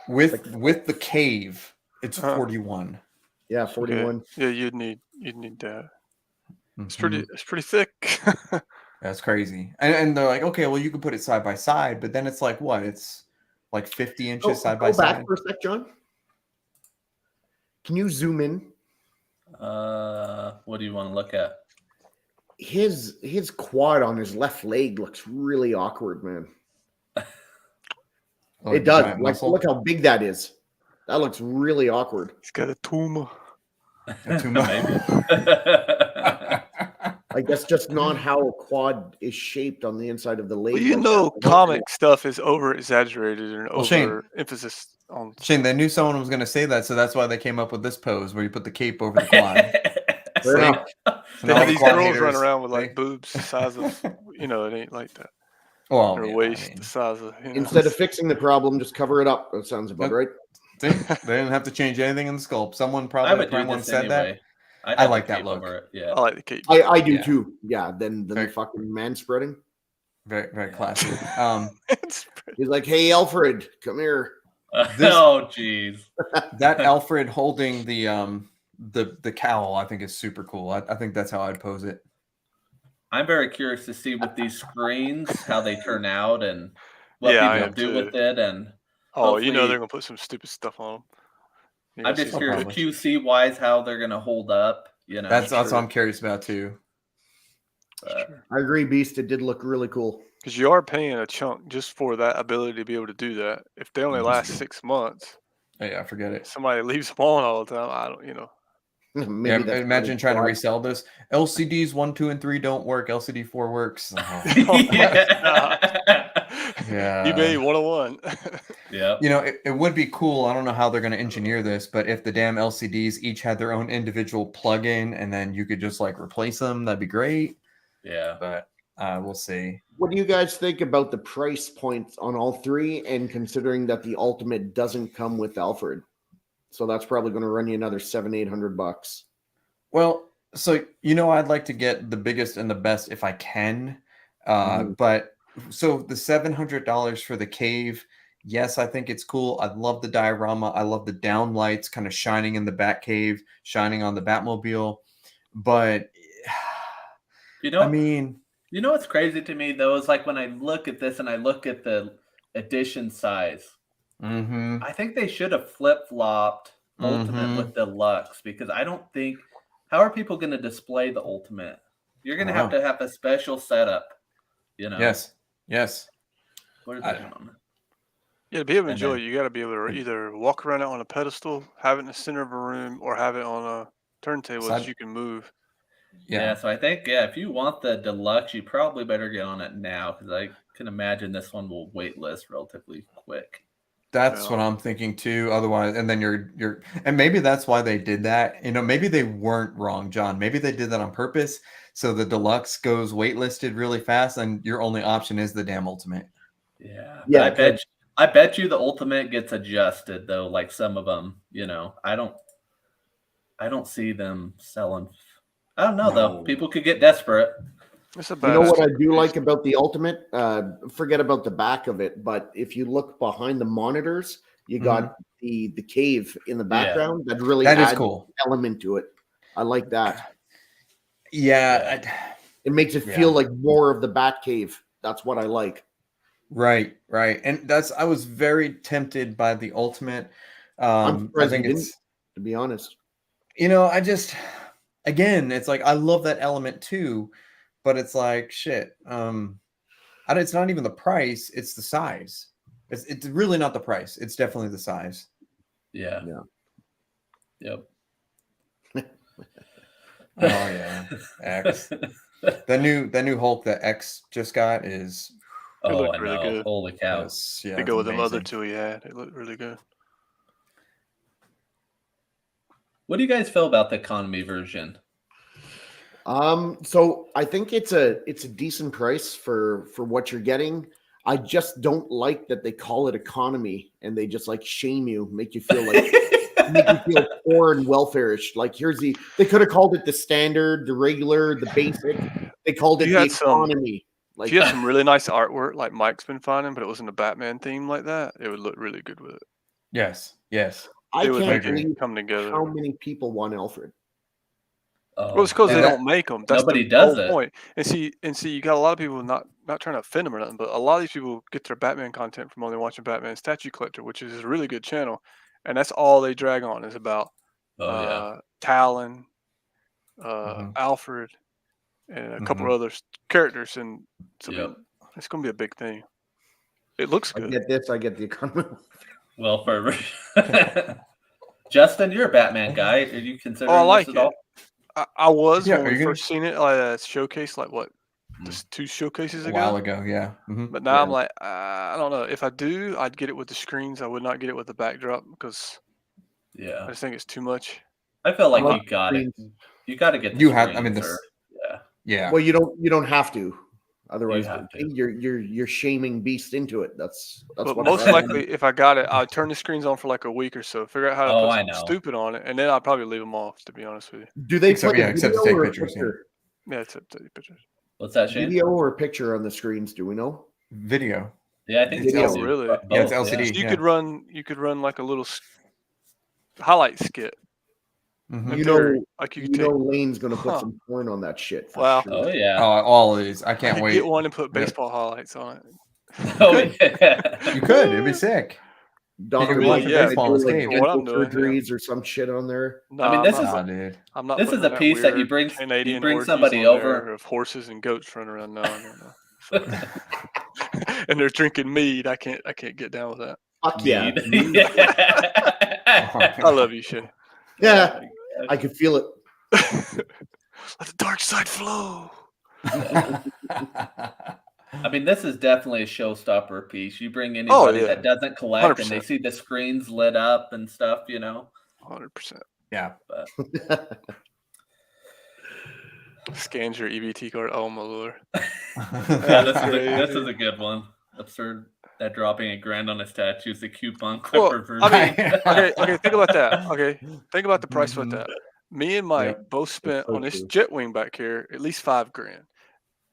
A: With the cave, it's 41.
C: Yeah, 41.
D: Okay. Yeah, you'd need that. It's pretty thick.
A: That's crazy. And they're like, okay, well, you can put it side by side, but then it's like what? It's like 50 inches side by side.
C: Go back for a sec, John. Can you zoom in?
B: What do you want to look at?
C: His quad on his left leg looks really awkward, man. It does. Like, look how big that is. That looks really awkward.
D: He's got a tumor.
C: Like that's just not how a quad is shaped on the inside of the leg.
D: Well, comic stuff is over exaggerated and over emphasis on.
A: Shane, they knew someone was going to say that, so that's why they came up with this pose where you put the cape over the quad.
D: They have these girls run around with like boobs the size of, it ain't like that.
A: Well,
D: or waist the size of.
C: Instead of fixing the problem, just cover it up. That sounds about right.
A: See? They didn't have to change anything in the sculpt. Someone probably said that. I like that look.
B: Yeah,
D: I like the cape.
C: I do too. Yeah, then the fucking man spreading.
A: Very, very classy.
C: He's like, "Hey, Alfred, come here."
B: Oh, jeez.
A: That Alfred holding the cowl, I think is super cool. I think that's how I'd pose it.
B: I'm very curious to see with these screens how they turn out and what people do with it. And
D: they're gonna put some stupid stuff on them. You're
B: I'm
D: gonna
B: just
D: see
B: curious
A: probably.
B: QC wise how they're gonna hold up. You know,
A: That's what I'm curious about too.
C: I agree, Beast. It did look really cool.
D: Because you are paying a chunk just for that ability to be able to do that. If they only last 6 months,
A: Yeah, forget it.
D: somebody leaves them on all the time. I don't, you know.
C: Maybe
A: Yeah,
C: that's
A: imagine
C: what
A: trying to
C: it's
A: resell this. LCDs 1, 2, and 3 don't work. LCD 4 works.
B: yeah.
D: eBay 101.
B: Yep.
A: You know, it would be cool. I don't know how they're going to engineer this, but if the damn LCDs each had their own individual plug-in and then you could just like replace them, that'd be great.
B: Yeah.
A: But we'll see.
C: What do you guys think about the price points on all three, and considering that the Ultimate doesn't come with Alfred? So that's probably going to run you another $700-800.
A: Well, so I'd like to get the biggest and the best if I can. But so the $700 for the cave, yes, I think it's cool. I love the diorama. I love the downlights kind of shining in the Batcave, shining on the Batmobile. But I mean,
B: you know what's crazy to me though is like when I look at this and I look at the edition size. I think they should have flip-flopped Ultimate with Deluxe, because I don't think, how are people going to display the Ultimate? You're going to have a special setup, you know.
A: Yes.
B: What are they doing on that?
D: Yeah, to be able to enjoy it, you got to be able to either walk around it on a pedestal, have it in the center of a room, or have it on a turntable that you can move.
B: Yeah, so I think, if you want the Deluxe, you probably better get on it now, because I can imagine this one will wait list relatively quick.
A: That's what I'm thinking too. Otherwise, and then and maybe that's why they did that. Maybe they weren't wrong, John. Maybe they did that on purpose. So the Deluxe goes waitlisted really fast, and your only option is the damn Ultimate.
B: Yeah. I bet you the Ultimate gets adjusted though. Like some of them, I don't see them selling. I don't know though. People could get desperate.
C: You know what I do like about the Ultimate? Forget about the back of it, but if you look behind the monitors, you got the cave in the background. That really adds
A: is cool
C: element to it. I like that.
A: Yeah.
C: It makes it feel like more of the Batcave. That's what I like.
A: Right. And I was very tempted by the Ultimate.
C: I'm surprised
A: I think
C: to be honest.
A: Again, it's like I love that element too. But it's like shit. It's not even the price; it's the size. It's really not the price. It's definitely the size.
B: Yeah. Yep.
A: Oh yeah, X. The new Hulk that X just got is.
D: It looked really good.
B: Holy cow!
D: They go with them other two he had. It looked really good.
B: What do you guys feel about the economy version?
C: So I think it's a decent price for what you're getting. I just don't like that they call it economy and they just like shame you, make you feel poor and welfare-ish. Like they could have called it the standard, the regular, the basic. They called it the economy.
D: If you had some really nice artwork like Mike's been finding, but it wasn't a Batman theme like that, it would look really good with it.
A: Yes.
C: I can't believe
D: come together.
C: How many people want Alfred?
D: Well, it's because they don't make them. That's
B: nobody
D: the
B: does
D: whole
B: it.
D: point. And see, you got a lot of people not trying to offend them or nothing, but a lot of these people get their Batman content from only watching Batman Statue Collector, which is a really good channel, and that's all they drag on is about Talon, Alfred, and a couple other characters, and so it's going to be a big thing. It looks good.
C: I get this. I get the economy.
B: Well, for Justin, you're a Batman guy. Are you considering
D: I like
B: this at all?
D: I was when we first seen it showcase, like what, just 2 showcases ago?
A: A while ago, yeah.
D: But now I'm like, I don't know. If I do, I'd get it with the screens. I would not get it with the backdrop because I just think it's too much.
B: I feel like you got it. You got to get the screens.
A: I mean, yeah.
C: Well, you don't have to. Otherwise, you're shaming Beast into it. That's
D: what most likely, if I got it, I'd turn the screens on for like a week or so, figure out how to put something stupid on it, and then I'd probably leave them off. To be honest with you,
C: do they
A: except to take pictures?
D: Yeah, except to take pictures.
B: What's that, Shane?
C: Video or picture on the screens? Do we know?
A: Video.
B: Yeah, I think
C: it's
B: LCD.
D: Really?
A: Yeah, it's LCD.
D: So you could run like a little highlight skit.
C: You know, Lane's going to put some porn on that shit.
B: Wow.
C: Sure.
B: Oh yeah.
A: All of these. I can't wait.
D: Get one and put baseball highlights on it.
B: Oh yeah.
A: You could. It'd be sick.
C: Dr.
A: really,
C: Mike,
A: yeah,
C: they
A: baseball
C: do
A: and
C: like
A: skate.
D: What I'm
C: dental
D: doing, yeah.
C: surgeries or some shit on there.
D: No,
B: I mean, this is
A: Nah, dude.
D: I'm not.
B: this is
D: putting
B: a piece that you
D: weird
B: bring
D: Canadian orgies
B: somebody
D: on
B: over.
D: there of horses and goats running around. No. And they're drinking mead. I can't get down with that.
C: Fuck yeah.
B: Mead.
D: I love you, Shay.
C: Yeah, I could feel it.
D: Let the dark side flow.
B: I mean, this is definitely a showstopper piece. You bring anybody
D: yeah.
B: that doesn't collect and they
D: 100%.
B: see the screens lit up and stuff,
D: 100%.
A: Yeah.
B: But
D: Scans your EBT card. Oh my lord.
B: yeah, this
D: Crazy.
B: is a good one. Absurd that dropping $1,000 on a statue is the coupon
D: Well,
B: clipper version.
D: I mean, okay. Think about that. Okay, think about the price with that. Me and Mike
A: Yep.
D: both spent
C: so
D: on this
C: true.
D: jet wing back here at least $5,000,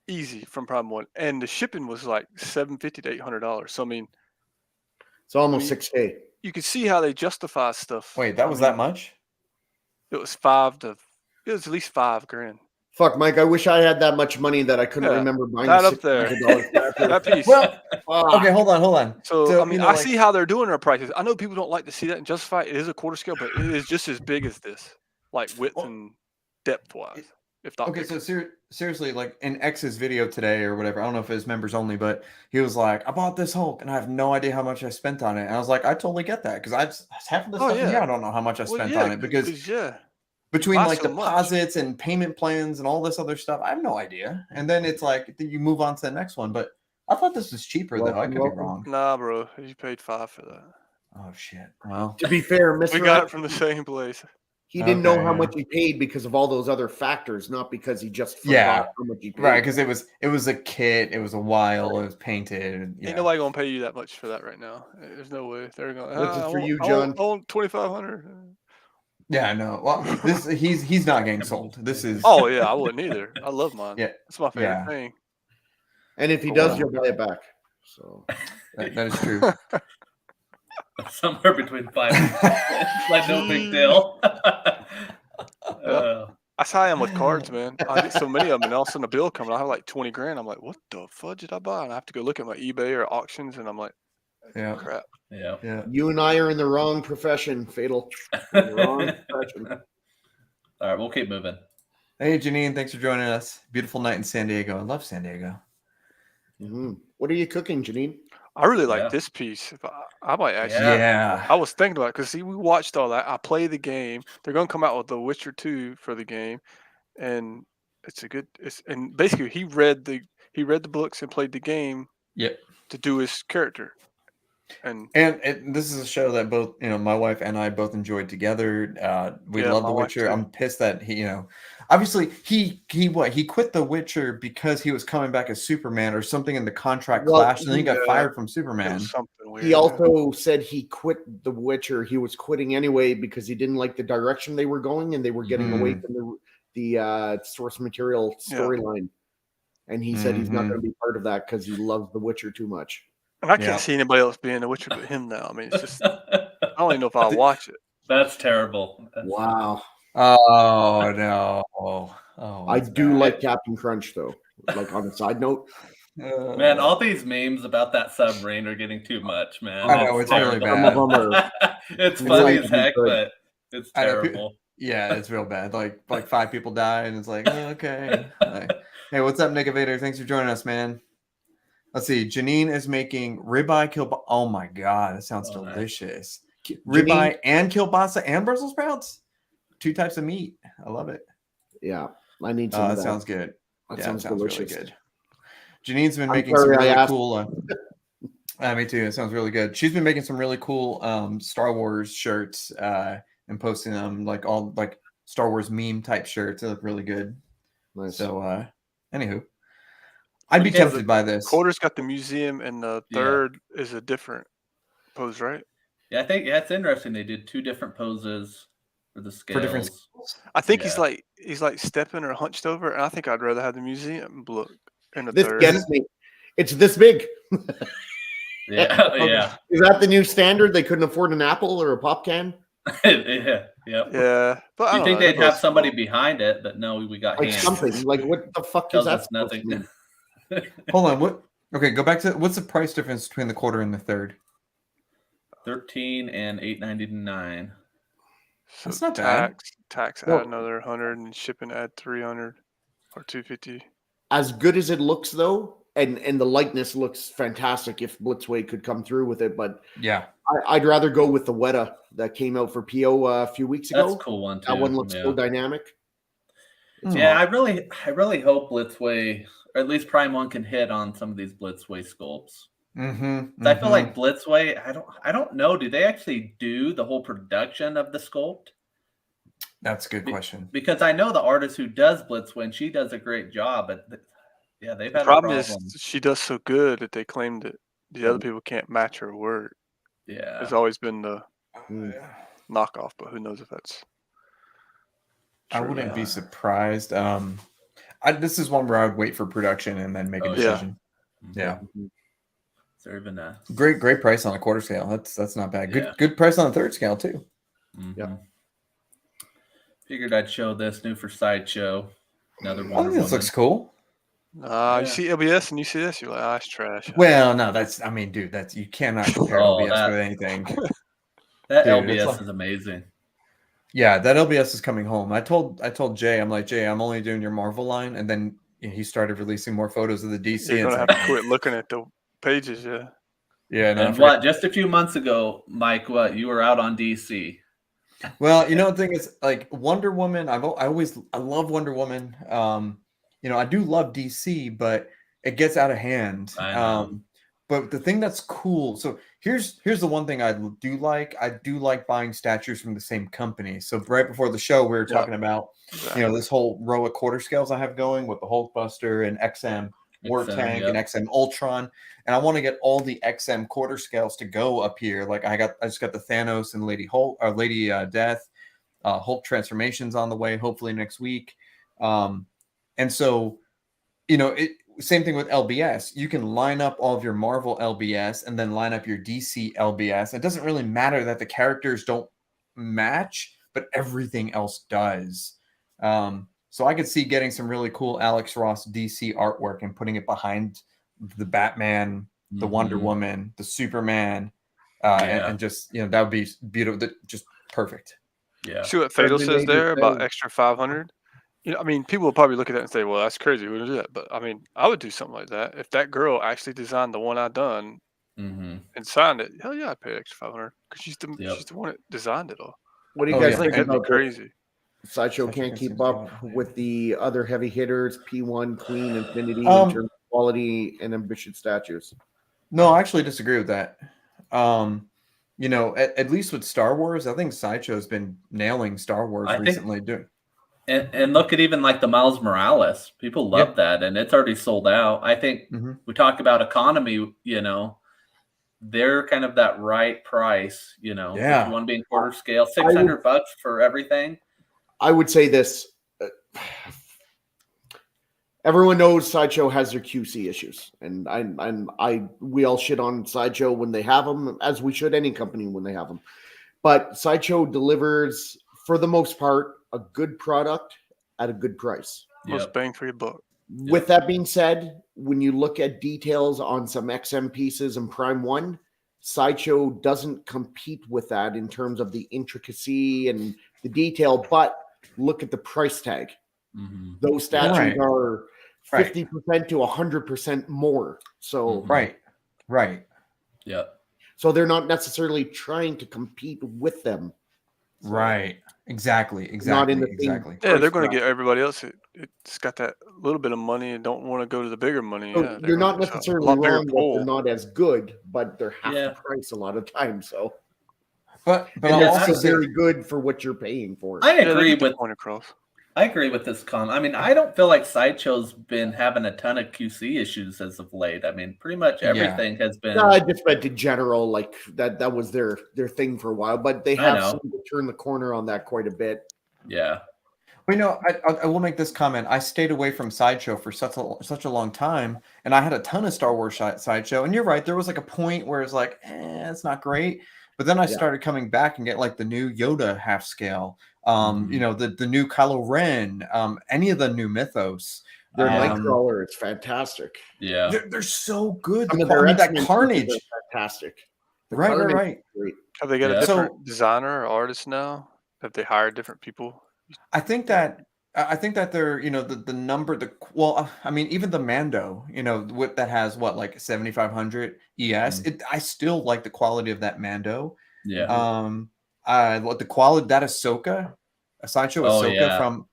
D: easy from Prime One, and the shipping was like $750 to $800. So I mean,
C: It's almost 6K.
D: you could see how they justify stuff.
A: Wait, that
D: I
A: was
D: mean,
A: that much?
D: It was it was at least $5,000.
C: Fuck, Mike, I wish I had that much money that I couldn't
D: Yeah,
C: remember buying
D: that
C: a
D: up there.
C: $600 statue.
D: That piece.
A: Well,
C: Fuck.
A: okay, hold on.
D: So I mean,
A: you know,
D: I
A: like-
D: see how they're doing their prices. I know people don't like to see that and justify it. It is a quarter scale, but it is just as big as this, like width
A: Well,
D: and depth wise. If not,
A: Okay,
D: bigger.
A: so seriously, like in X's video today or whatever, I don't know if it's members only, but he was like, I bought this Hulk and I have no idea how much I spent on it. And I was like, I totally get that because I've half of the
D: Oh,
A: stuff in
D: yeah.
A: here, I don't know how much I
D: Well,
A: spent
D: yeah,
A: on it because
D: yeah,
A: between
D: buy
A: like
D: so much.
A: deposits and payment plans and all this other stuff, I have no idea. And then it's like then you move on to the next one. But I thought this was cheaper though. I could be wrong.
D: Nah, bro, you paid $5 for that.
A: Oh shit. Well,
C: To be fair,
D: We
C: Mr.
D: got
C: X,
D: it from the same place.
C: he didn't know
A: Okay,
C: how
A: yeah.
C: much he paid because of all those other factors, not because he just forgot
A: Yeah.
C: how much he paid.
A: right, because it was a kit, it was a while, it was painted.
D: Ain't
A: Yeah.
D: nobody gonna pay you that much for that right now. There's no way they're gonna.
C: This is
D: I
C: for
D: want-
C: you,
D: I
C: John.
D: want 2,500.
A: Yeah, I know. Well, this he's not getting sold. This is
D: Oh yeah, I wouldn't either. I love mine.
A: Yeah,
D: That's my favorite
A: yeah.
D: thing.
C: And if he
A: Oh,
C: does,
A: wow.
C: you'll buy it back. So
A: that is true.
B: Somewhere between 5 and 6. It's like no big deal.
D: That's how I am with cards, man. I get so many of them, and all of a sudden a bill coming. I have like 20 grand. I'm like, what the fudge did I buy? And I have to go look at my eBay or auctions, and I'm like,
A: Yeah.
D: crap.
B: Yeah.
A: Yeah.
C: you and I are in the wrong profession, Fatal. In the wrong profession.
B: All right, we'll keep moving.
A: Hey Janine, thanks for joining us. Beautiful night in San Diego. I love San Diego.
C: Mhm. What are you cooking, Janine?
D: I really like
B: Yeah.
D: this piece. I might actually.
B: Yeah.
D: I was thinking about it because see, we watched all that. I play the game. They're gonna come out with The Witcher 2 for the game, and and basically he read the books and played the game
A: Yep.
D: to do his character, and
A: This is a show that both my wife and I both enjoyed together. We
D: Yeah,
A: love
D: my
A: The
D: wife
A: Witcher.
D: too.
A: I'm pissed that he obviously he quit The Witcher because he was coming back as Superman or something in the contract
C: Well,
A: clashed, and then he got
D: yeah,
A: fired from
D: it
A: Superman.
D: was something weird.
C: He
D: yeah.
C: also said he quit The Witcher. He was quitting anyway because he didn't like the direction they were going, and they were getting away from the source material
D: Yeah.
C: storyline. And he said he's not
A: Mhm.
C: going to be part of that because he loves The Witcher too much.
D: And I can't
A: Yeah.
D: see anybody else being The Witcher but him now. I mean, it's just I don't even know if I'll watch it.
B: That's terrible.
C: Wow.
A: Oh no! Oh,
C: I
A: that's
C: do
A: bad.
C: like Captain Crunch, though. Like, on a side note,
B: Man, all these memes about that submarine are getting too much, man.
A: I know, it's really
B: terrible.
A: bad.
C: some of them are.
B: It's
C: It's
B: funny
C: like
B: as heck,
C: good.
B: but it's
A: I know,
B: terrible.
A: Yeah, it's real bad. Like 5 people die, and it's like, oh, okay. Hey, what's up, Nicovator? Thanks for joining us, man. Let's see. Janine is making ribeye kielbasa. Oh my god, that sounds
B: Oh, nice.
A: delicious.
C: Janine-
A: Ribeye and kielbasa and Brussels sprouts. 2 types of meat. I love it.
C: Yeah, I need some
A: That
C: of that.
A: sounds good.
C: That
A: Yeah,
C: sounds
A: it sounds
C: delicious.
A: really good. Janine's been
C: I'm
A: making
C: sorry
A: some
C: I
A: really
C: asked.
A: cool. Me too. It sounds really good. She's been making some really cool Star Wars shirts and posting them like all like Star Wars meme type shirts. They look really good.
C: Nice.
A: So, anywho, I'd be
B: Okay,
A: tempted by this.
D: Quarter's got the museum, and the
B: Yeah.
D: third is a different pose, right?
B: Yeah, I think it's interesting. They did 2 different poses for the scales.
A: For different
D: I think
B: Yeah.
D: he's like stepping or hunched over, and I think I'd rather have the museum look in the
C: This
D: third.
C: gets me. It's this big.
B: Yeah, yeah,
C: Is that the new standard? They couldn't afford an apple or a pop can?
B: yeah, yeah.
D: Yeah, but I
B: You
D: don't
B: think
D: know,
B: they'd
D: they're
B: have
D: both
B: somebody
D: cool.
B: behind it, but no, we got
C: Like
B: hands.
C: something. Like, what the fuck is
B: Tells
C: that
B: us
C: supposed to
B: nothing.
C: mean?
A: Hold on. What? Okay, go back to what's the price difference between the quarter and the third?
B: $13 and $8.99.
D: So
A: That's not bad.
D: tax
C: No.
D: add another 100 and shipping add 300 or 250.
C: As good as it looks, though, and the likeness looks fantastic if Blitzway could come through with it, but
A: Yeah.
C: I'd rather go with the Weta that came out for PO a few weeks ago.
B: That's a cool one too.
C: That one looks so dynamic.
B: Yeah, I really hope Blitzway, or at least Prime One, can hit on some of these Blitzway sculpts. I feel like Blitzway, I don't know. Do they actually do the whole production of the sculpt?
A: That's a good question.
B: Because I know the artist who does Blitzway, and she does a great job. But yeah, they've had
D: The problem
B: a problem.
D: is she does so good that they claim that the other people can't match her work.
B: Yeah,
D: It's always been the knockoff, but who knows if that's
A: I
D: true.
A: wouldn't be surprised. This is one where I would wait for production and then make a decision. Yeah.
B: Is there even a
A: Great price on a quarter scale. That's not bad. Good price on the third scale too.
C: Yeah.
B: Figured I'd show this new for Sideshow. Another
A: I
B: one.
A: think this looks cool.
D: You see LBS and you see this, you're like, it's trash.
A: Well, no, dude, you cannot compare LBS with anything.
B: That
A: Dude,
B: LBS is amazing.
A: Yeah, that LBS is coming home. I told Jay, I'm like, Jay, I'm only doing your Marvel line, and then he started releasing more photos of the DC.
D: You're gonna have to quit looking at the pages, yeah.
A: Yeah, no.
B: And just a few months ago, Mike, you were out on DC.
A: Well, the thing is, like Wonder Woman, I love Wonder Woman. I do love DC, but it gets out of hand.
B: I know.
A: But the thing that's cool, so here's the one thing I do like. I do like buying statues from the same company. So right before the show, we were talking about, this whole row of quarter scales I have going with the Hulkbuster and XM War Tank and XM Ultron, and I want to get all the XM quarter scales to go up here. Like I just got the Thanos and Lady Hulk or Lady Death, Hulk transformations on the way, hopefully next week. And so, same thing with LBS. You can line up all of your Marvel LBS and then line up your DC LBS. It doesn't really matter that the characters don't match, but everything else does. So I could see getting some really cool Alex Ross DC artwork and putting it behind the Batman, the Wonder Woman, the Superman, and just, that would be beautiful. Just perfect.
B: Yeah.
D: See what Fatal says there about extra 500? People will probably look at that and say, well, that's crazy. We don't do that. But, I would do something like that. If that girl actually designed the one I done and signed it, hell yeah, I'd pay extra 500 because she's the one that designed it all.
C: What do you guys think
D: That'd be
C: about
D: crazy?
C: Sideshow can't keep up with the other heavy hitters, P1, Queen, Infinity, in terms of quality and ambitious statues.
A: No, I actually disagree with that. At least with Star Wars, I think Sideshow's been nailing Star Wars recently.
B: And look at even like the Miles Morales. People love that, and it's already sold out. I think we talk about economy, they're kind of that right price, If you want to be in quarter scale, $600 for everything. I
C: would say this. Everyone knows Sideshow has their QC issues, and we all shit on Sideshow when they have them, as we should any company when they have them. But Sideshow delivers, for the most part, a good product at a good price.
D: Most bang for your buck.
C: With that being said, when you look at details on some XM pieces and Prime 1, Sideshow doesn't compete with that in terms of the intricacy and the detail, but look at the price tag. Those statues are 50% to 100% more. So
A: right.
B: Yeah.
C: So they're not necessarily trying to compete with them. So,
A: right. Exactly.
C: Not in the
A: exactly.
D: Yeah, they're going to get everybody else. It's got that little bit of money and don't want to go to the bigger money.
C: So you're not necessarily wrong that they're not as good, but they're half the price a lot of times. So,
A: but
C: it's also very good for what you're paying for.
B: I agree with
D: point across.
B: I agree with this comment. I don't feel like Sideshow's been having a ton of QC issues as of late. Pretty much everything has been.
C: No, I just meant in general, like that was their thing for a while, but they have seemed to turn the corner on that quite a bit.
B: Yeah.
A: Well, I will make this comment. I stayed away from Sideshow for such a long time, and I had a ton of Star Wars Sideshow. And you're right, there was like a point where it's like, it's not great. But then I started coming back and get like the new Yoda half scale, the new Kylo Ren, any of the new Mythos.
C: Their Nightcrawler is fantastic.
B: Yeah,
C: they're so good.
A: That Carnage,
C: fantastic. The
A: Right,
C: carnage
A: right.
C: is great.
D: Have they got a
B: Yeah.
D: different designer or artist now? Have they hired different people?
A: I think that they're, you know, the number, I mean, even the Mando, you know, that has what, like 7500 ES. I still like the quality of that Mando.
B: Yeah.
A: What the quality that Ahsoka, a Sideshow
B: Oh,
A: Ahsoka
B: yeah.
A: from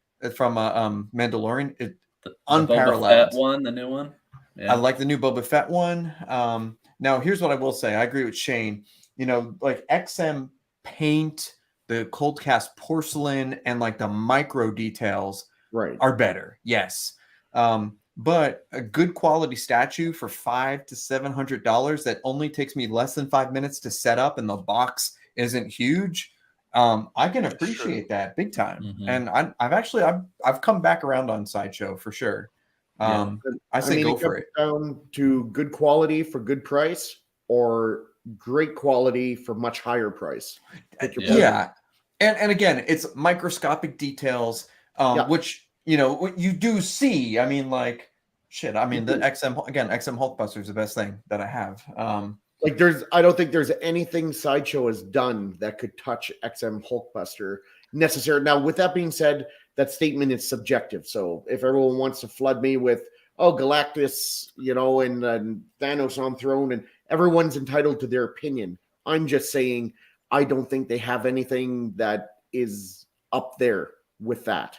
A: Mandalorian,
B: The Boba
A: unparalleled.
B: Fett one, the new one.
A: I
B: Yeah.
A: like the new Boba Fett one. Now here's what I will say. I agree with Shane. You know, like XM paint, the cold cast porcelain, and like the micro details
C: Right.
A: are better. Yes. But a good quality statue for $500 to $700 that only takes me less than 5 minutes to set up, and the box isn't huge. I can
D: That's true.
A: appreciate that big time.
B: Mhm.
A: And I've come back around on Sideshow for sure.
B: Yeah.
A: I say go
C: it
A: for
C: comes
A: it.
C: down to good quality for good price or great quality for much higher price. Pick your poison.
A: Yeah. And again, it's microscopic details,
C: Yeah.
A: which, you know, what you do see. I mean, like, shit. I mean, the XM Hulkbuster is the best thing that I have.
C: Like I don't think there's anything Sideshow has done that could touch XM Hulkbuster necessarily. Now, with that being said, that statement is subjective. So if everyone wants to flood me with, oh, Galactus, you know, and Thanos on throne, and everyone's entitled to their opinion. I'm just saying I don't think they have anything that is up there with that.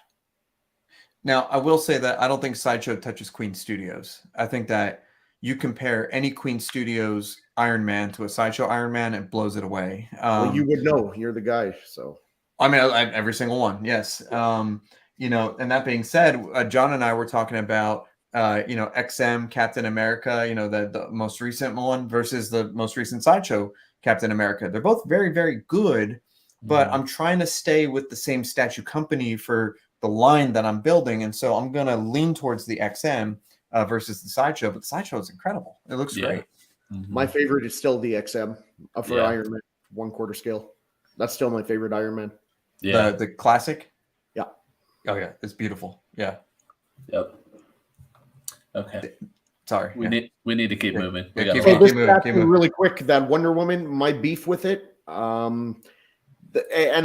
A: Now, I will say that I don't think Sideshow touches Queen Studios. I think that you compare any Queen Studios Iron Man to a Sideshow Iron Man, it blows it away.
C: Well, you would know. You're the guy, so.
A: I mean, every single one, yes. You know, and that being said, John and I were talking about, you know, XM Captain America, you know, the most recent one versus the most recent Sideshow Captain America. They're both very, very good, but I'm trying to stay with the same statue company for the line that I'm building, and so I'm gonna lean towards the XM versus the Sideshow. But the Sideshow is incredible; it looks great.
C: My favorite is still the XM for Iron Man 1/4 scale. That's still my favorite Iron Man.
B: Yeah.
A: The classic.
C: Yeah.
A: Oh yeah, it's beautiful. Yeah.
B: Yep. Okay.
A: Sorry.
B: We need to keep moving. We
A: Yeah,
B: got
A: keep
B: a lot.
A: moving.
C: This statue really quick, that Wonder Woman, my beef with it. And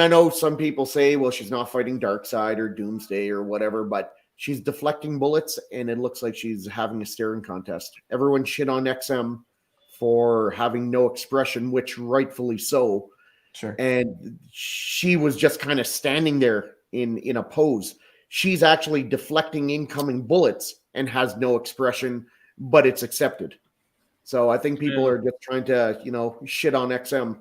C: I know some people say, well, she's not fighting Darkseid or Doomsday or whatever, but she's deflecting bullets, and it looks like she's having a staring contest. Everyone shit on XM for having no expression, which rightfully so.
A: Sure.
C: And she was just kind of standing there in a pose. She's actually deflecting incoming bullets and has no expression, but it's accepted. So I think people are just trying to, you know, shit on XM.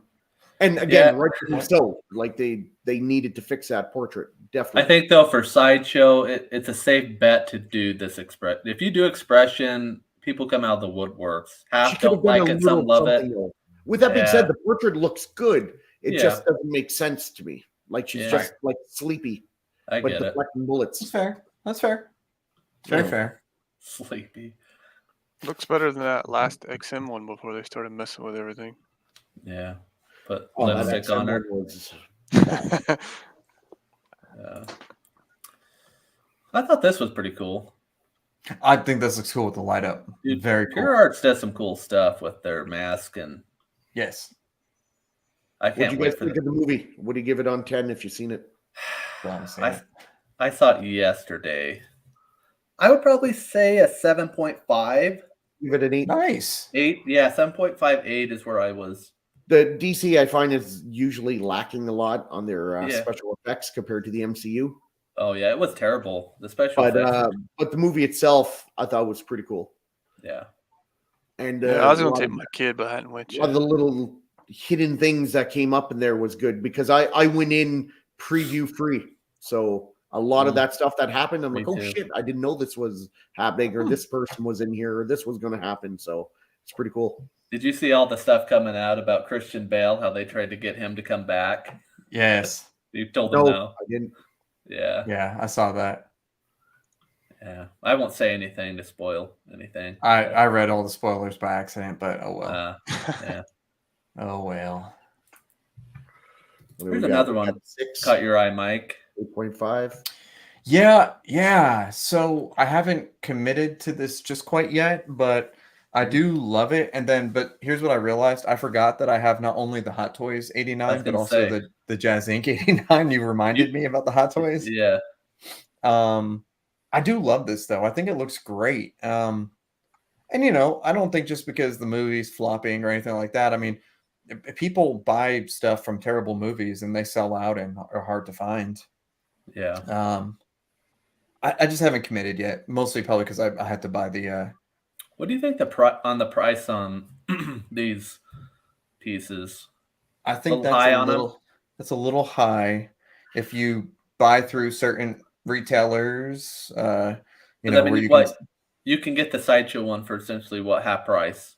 C: And again, rightfully so. Like they needed to fix that portrait. Definitely.
B: I think though for Sideshow, it's a safe bet to do this expression. If you do expression, people come out of the woodworks. Half don't like it, some love it.
C: With that being said, the portrait looks good. It just doesn't make sense to me. Like she's just like sleepy,
B: but
C: deflecting bullets.
A: That's fair. That's fair. It's very fair.
B: Sleepy.
D: Looks better than that last XM one before they started messing with everything.
B: Yeah. But
C: lipstick on her.
B: I thought this was pretty cool.
A: I think this looks cool with the light up.
B: Dude,
A: very cool.
B: Pure Arts does some cool stuff with their mask, and
A: yes,
C: I can't wait for the movie. What do you give it on 10 if you've seen it?
B: I saw it yesterday. I would probably say a 7.5.
C: Give it an 8.
A: Nice.
B: 8, yeah, 7.58 is where I was.
C: The DC I find is usually lacking a lot on their special effects compared to the MCU.
B: Oh yeah, it was terrible. The special effects.
C: But the movie itself, I thought was pretty cool.
B: Yeah.
C: And
D: I was gonna take my kid, but I hadn't went yet.
C: One of the little hidden things that came up in there was good because I went in preview free, so a lot of that stuff that happened, I'm like, oh shit, I didn't know this was happening, or this person was in here, or this was going to happen. So it's pretty cool.
B: Did you see all the stuff coming out about Christian Bale? How they tried to get him to come back?
A: Yes.
B: You told him no.
C: I didn't.
B: Yeah.
A: Yeah, I saw that.
B: Yeah, I won't say anything to spoil anything.
A: I read all the spoilers by accident, but oh well.
B: Yeah.
A: Oh well.
B: Here's another one.
C: 6.
B: Caught your eye, Mike.
C: 8.5.
A: Yeah. So I haven't committed to this just quite yet, but I do love it. And then, but here's what I realized. I forgot that I have not only the Hot Toys 89, but
B: gonna
A: also
B: say.
A: the Jazz Inc. 89. You reminded me about the Hot Toys.
B: Yeah.
A: I do love this though. I think it looks great. And you know, I don't think just because the movie's flopping or anything like that. I mean, people buy stuff from terrible movies and they sell out and are hard to find.
B: Yeah.
A: I just haven't committed yet. Mostly probably because I had to buy the.
B: What do you think the price on these pieces?
A: I think
B: little high on
A: that's a little high. If you buy through certain retailers, you
B: But
A: know,
B: I mean,
A: where you can.
B: You can get the Sideshow one for essentially what, half price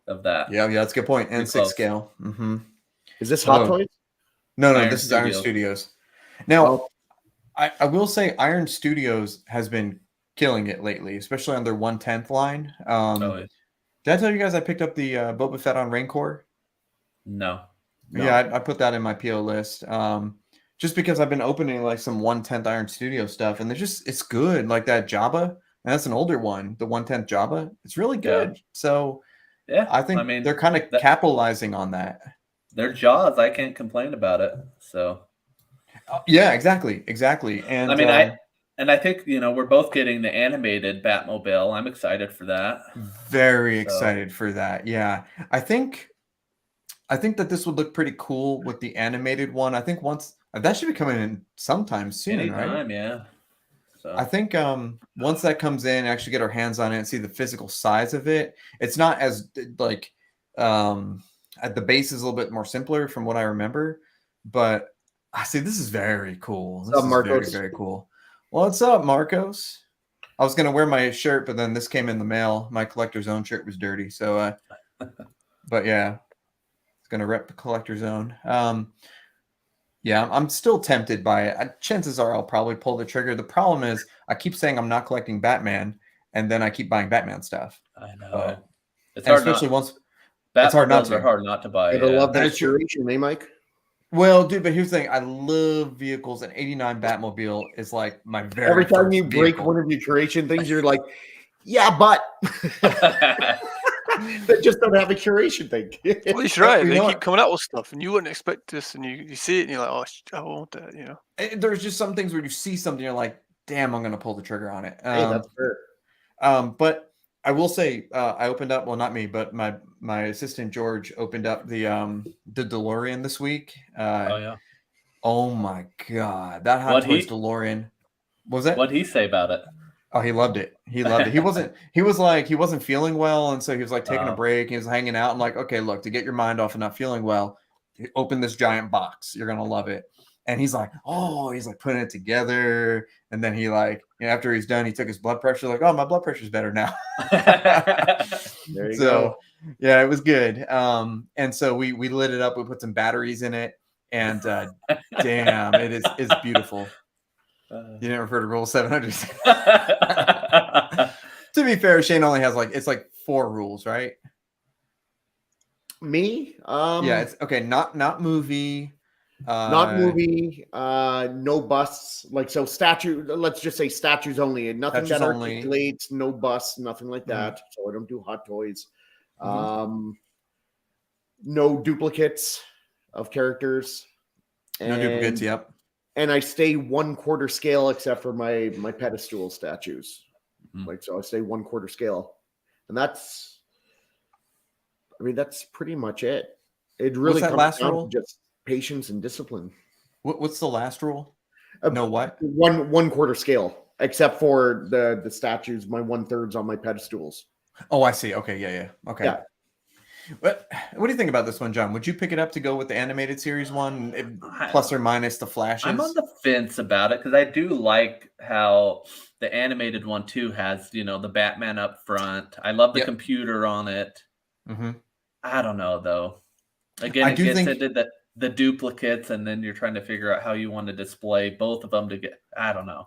B: of that.
A: Yeah, that's a good point. And
B: Pretty
A: 6
B: close.
A: scale. Mm-hmm.
C: Is this Hot Toys?
A: No,
B: Iron
A: this is Iron
B: Studios.
A: Studios. Now,
C: Oh.
A: I will say Iron Studios has been killing it lately, especially on their 1/10 line.
B: Yeah.
A: Did I tell you guys I picked up the Boba Fett on Rancor?
B: No.
A: Yeah, I put that in my PO list. Just because I've been opening like some 1/10 Iron Studio stuff, and it's good. Like that Jabba, and that's an older one, the 1/10 Jabba. It's really good.
B: Yeah.
A: So
B: Yeah,
A: I think they're kind of capitalizing on that.
B: Their Jaws, I can't complain about it. So
A: yeah, exactly. And
B: I mean, I think we're both getting the animated Batmobile. I'm excited for that.
A: Very excited for that. Yeah, I think that this would look pretty cool with the animated one. I think that should be coming in sometime soon,
B: Anytime,
A: right?
B: yeah. So
A: I think once that comes in, actually get our hands on it and see the physical size of it. It's not as like at the base is a little bit more simpler from what I remember, but I see this is very cool. This is very, very cool. What's up, Marcos? I was gonna wear my shirt, but then this came in the mail. My collector's own shirt was dirty, so but yeah, it's gonna rep the collector's own. Yeah, I'm still tempted by it. Chances are I'll probably pull the trigger. The problem is I keep saying I'm not collecting Batman, and then I keep buying Batman stuff.
B: I know.
A: But,
B: it's hard
A: especially
B: once
A: it's hard not to.
B: They're hard not to buy.
C: Gotta love that
A: That's true.
C: curation, eh, Mike?
A: Well, dude, but here's the thing. I love vehicles, and 89 Batmobile is like my very
C: Every time you
A: vehicle.
C: break one of your curation things, you're like, yeah, but they just don't have a curation thing.
D: Well, he's right.
A: You
D: They
A: know
D: keep coming out with stuff, and you wouldn't expect this, and you see it, and you're like, oh, I want that, you know.
A: There's just some things where you see something, you're like, damn, I'm gonna pull the trigger on it.
C: Hey, that's fair.
A: But I will say, I opened up. Well, not me, but my assistant George opened up the DeLorean this week.
B: Oh yeah.
A: Oh my god, that Hot Toys DeLorean. Was that?
B: What'd he say about it?
A: Oh, he loved it. He loved it. He wasn't feeling well, and so he was like taking a break. He was hanging out. I'm like, okay, look, to get your mind off of not feeling well, open this giant box. You're gonna love it. And he's like, oh, he's like putting it together. And then he like, after he's done, he took his blood pressure. Like, oh, my blood pressure's better now.
C: There you go.
A: Yeah, it was good. And so we lit it up. We put some batteries in it, and damn, it's beautiful. You didn't refer to Rule 700. To be fair, Shane only has it's 4 rules, right?
C: Me?
A: Yeah, it's okay. Not movie.
C: Not movie. No busts. Statue. Let's just say statues only, and nothing that articulates. No busts. Nothing like that. So I don't do Hot Toys. No duplicates of characters.
A: No duplicates. Yep.
C: And I stay 1/4 scale, except for my pedestal statues. So I stay 1/4 scale, and that's pretty much it. It really comes down to just patience and discipline.
A: What's the last rule? No, what?
C: 1/4 scale, except for the statues. My 1/3 on my pedestals.
A: Oh, I see. Okay, yeah. Okay. Yeah. What do you think about this one, John? Would you pick it up to go with the animated series one, plus or minus the flashes?
B: I'm on the fence about it because I do like how the animated one too has, the Batman up front. I love the computer on it. I don't know though. Again, it gets into the duplicates, and then you're trying to figure out how you want to display both of them to get. I don't know.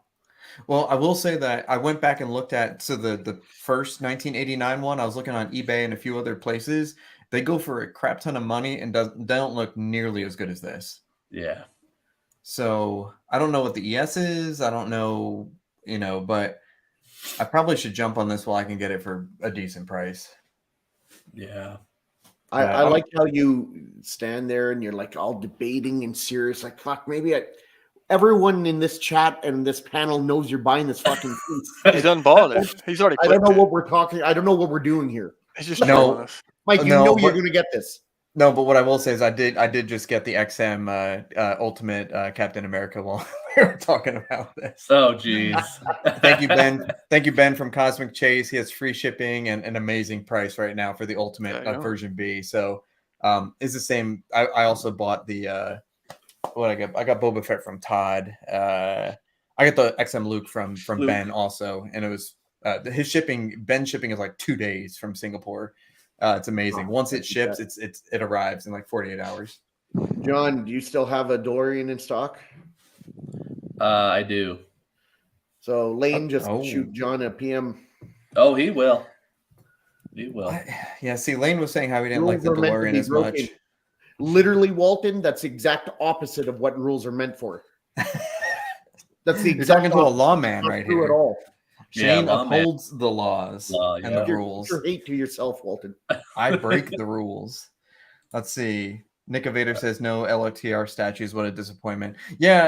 A: Well, I will say that I went back and looked at the first 1989 one. I was looking on eBay and a few other places. They go for a crap ton of money and don't look nearly as good as this.
B: Yeah.
A: So I don't know what the ES is. I don't know, but I probably should jump on this while I can get it for a decent price.
B: Yeah.
C: I like how you stand there and you're like all debating and serious. Like, fuck, everyone in this chat and this panel knows you're buying this fucking piece.
D: He's unbought it. He's already
C: I don't
D: clicked
C: know
D: it.
C: what we're talking. I don't know what we're doing here.
D: He's just
A: No.
D: trolling us.
C: Mike, you
A: No,
C: know you're
A: but-
C: going to get this.
A: No, but what I will say is I did just get the XM Ultimate Captain America while we were talking about this.
B: Oh, geez.
A: Thank you, Ben. Thank you, Ben from Cosmic Chase. He has free shipping and an amazing price right now for the Ultimate
D: There you go.
A: version B. So it's the same. I also bought the what I got Boba Fett from Todd. I got the XM Luke from
B: Luke.
A: Ben also, and it was his shipping. Ben's shipping is like 2 days from Singapore. It's amazing. Once it ships, it arrives in like 48 hours.
C: John, do you still have a DeLorean in stock?
B: I do.
C: So Lane, just
A: Oh.
C: shoot John a PM.
B: Oh, he will. He will.
A: Yeah, see, Lane was saying how he didn't like
C: Rules
A: the
C: are meant to
A: DeLorean
C: be
A: as
C: broken.
A: much.
C: Literally, Walton, that's the exact opposite of what rules are meant for. That's the
A: You're
C: exact
A: talking to a
C: opposite.
A: lawman
C: Not
A: right
C: true
A: here.
C: at all.
A: Shane
B: Yeah, lawman.
A: upholds the laws
B: Law,
A: and
B: yeah.
A: the rules.
C: Keep your hate to yourself, Walton.
A: I break the rules. Let's see. Nick Evader says no LOTR statues. What a disappointment. Yeah,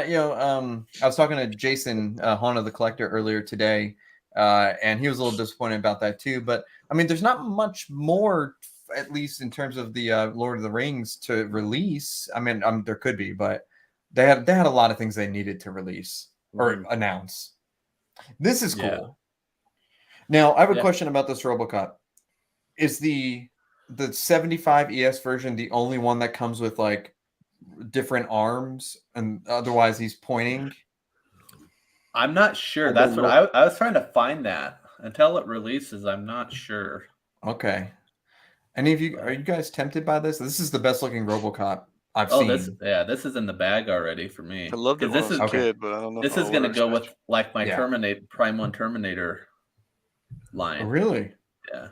A: I was talking to Jason Hana the Collector earlier today, and he was a little disappointed about that too. But I mean, there's not much more, at least in terms of the Lord of the Rings to release. I mean, there could be, but they had a lot of things they needed to release or announce. This is cool.
B: Yeah.
A: Now, I have a
B: Yeah.
A: question about this RoboCop. Is the 75 ES version the only one that comes with like different arms and otherwise he's pointing?
B: I'm not sure.
C: I
B: That's
C: don't
B: what I was trying to find that. Until it releases, I'm not sure.
A: Okay. Any of you, are you guys tempted by this? This is the best looking RoboCop I've
B: Oh,
A: seen.
B: this is in the bag already for me.
D: I loved it
B: 'Cause
D: when I was a
A: okay.
D: kid, but I don't know.
B: This
D: if I
B: is going to
D: ordered a
B: go
D: statue.
B: with like my
A: Yeah.
B: Terminator Prime 1 Terminator
A: Oh,
B: line.
A: really?
B: Yeah.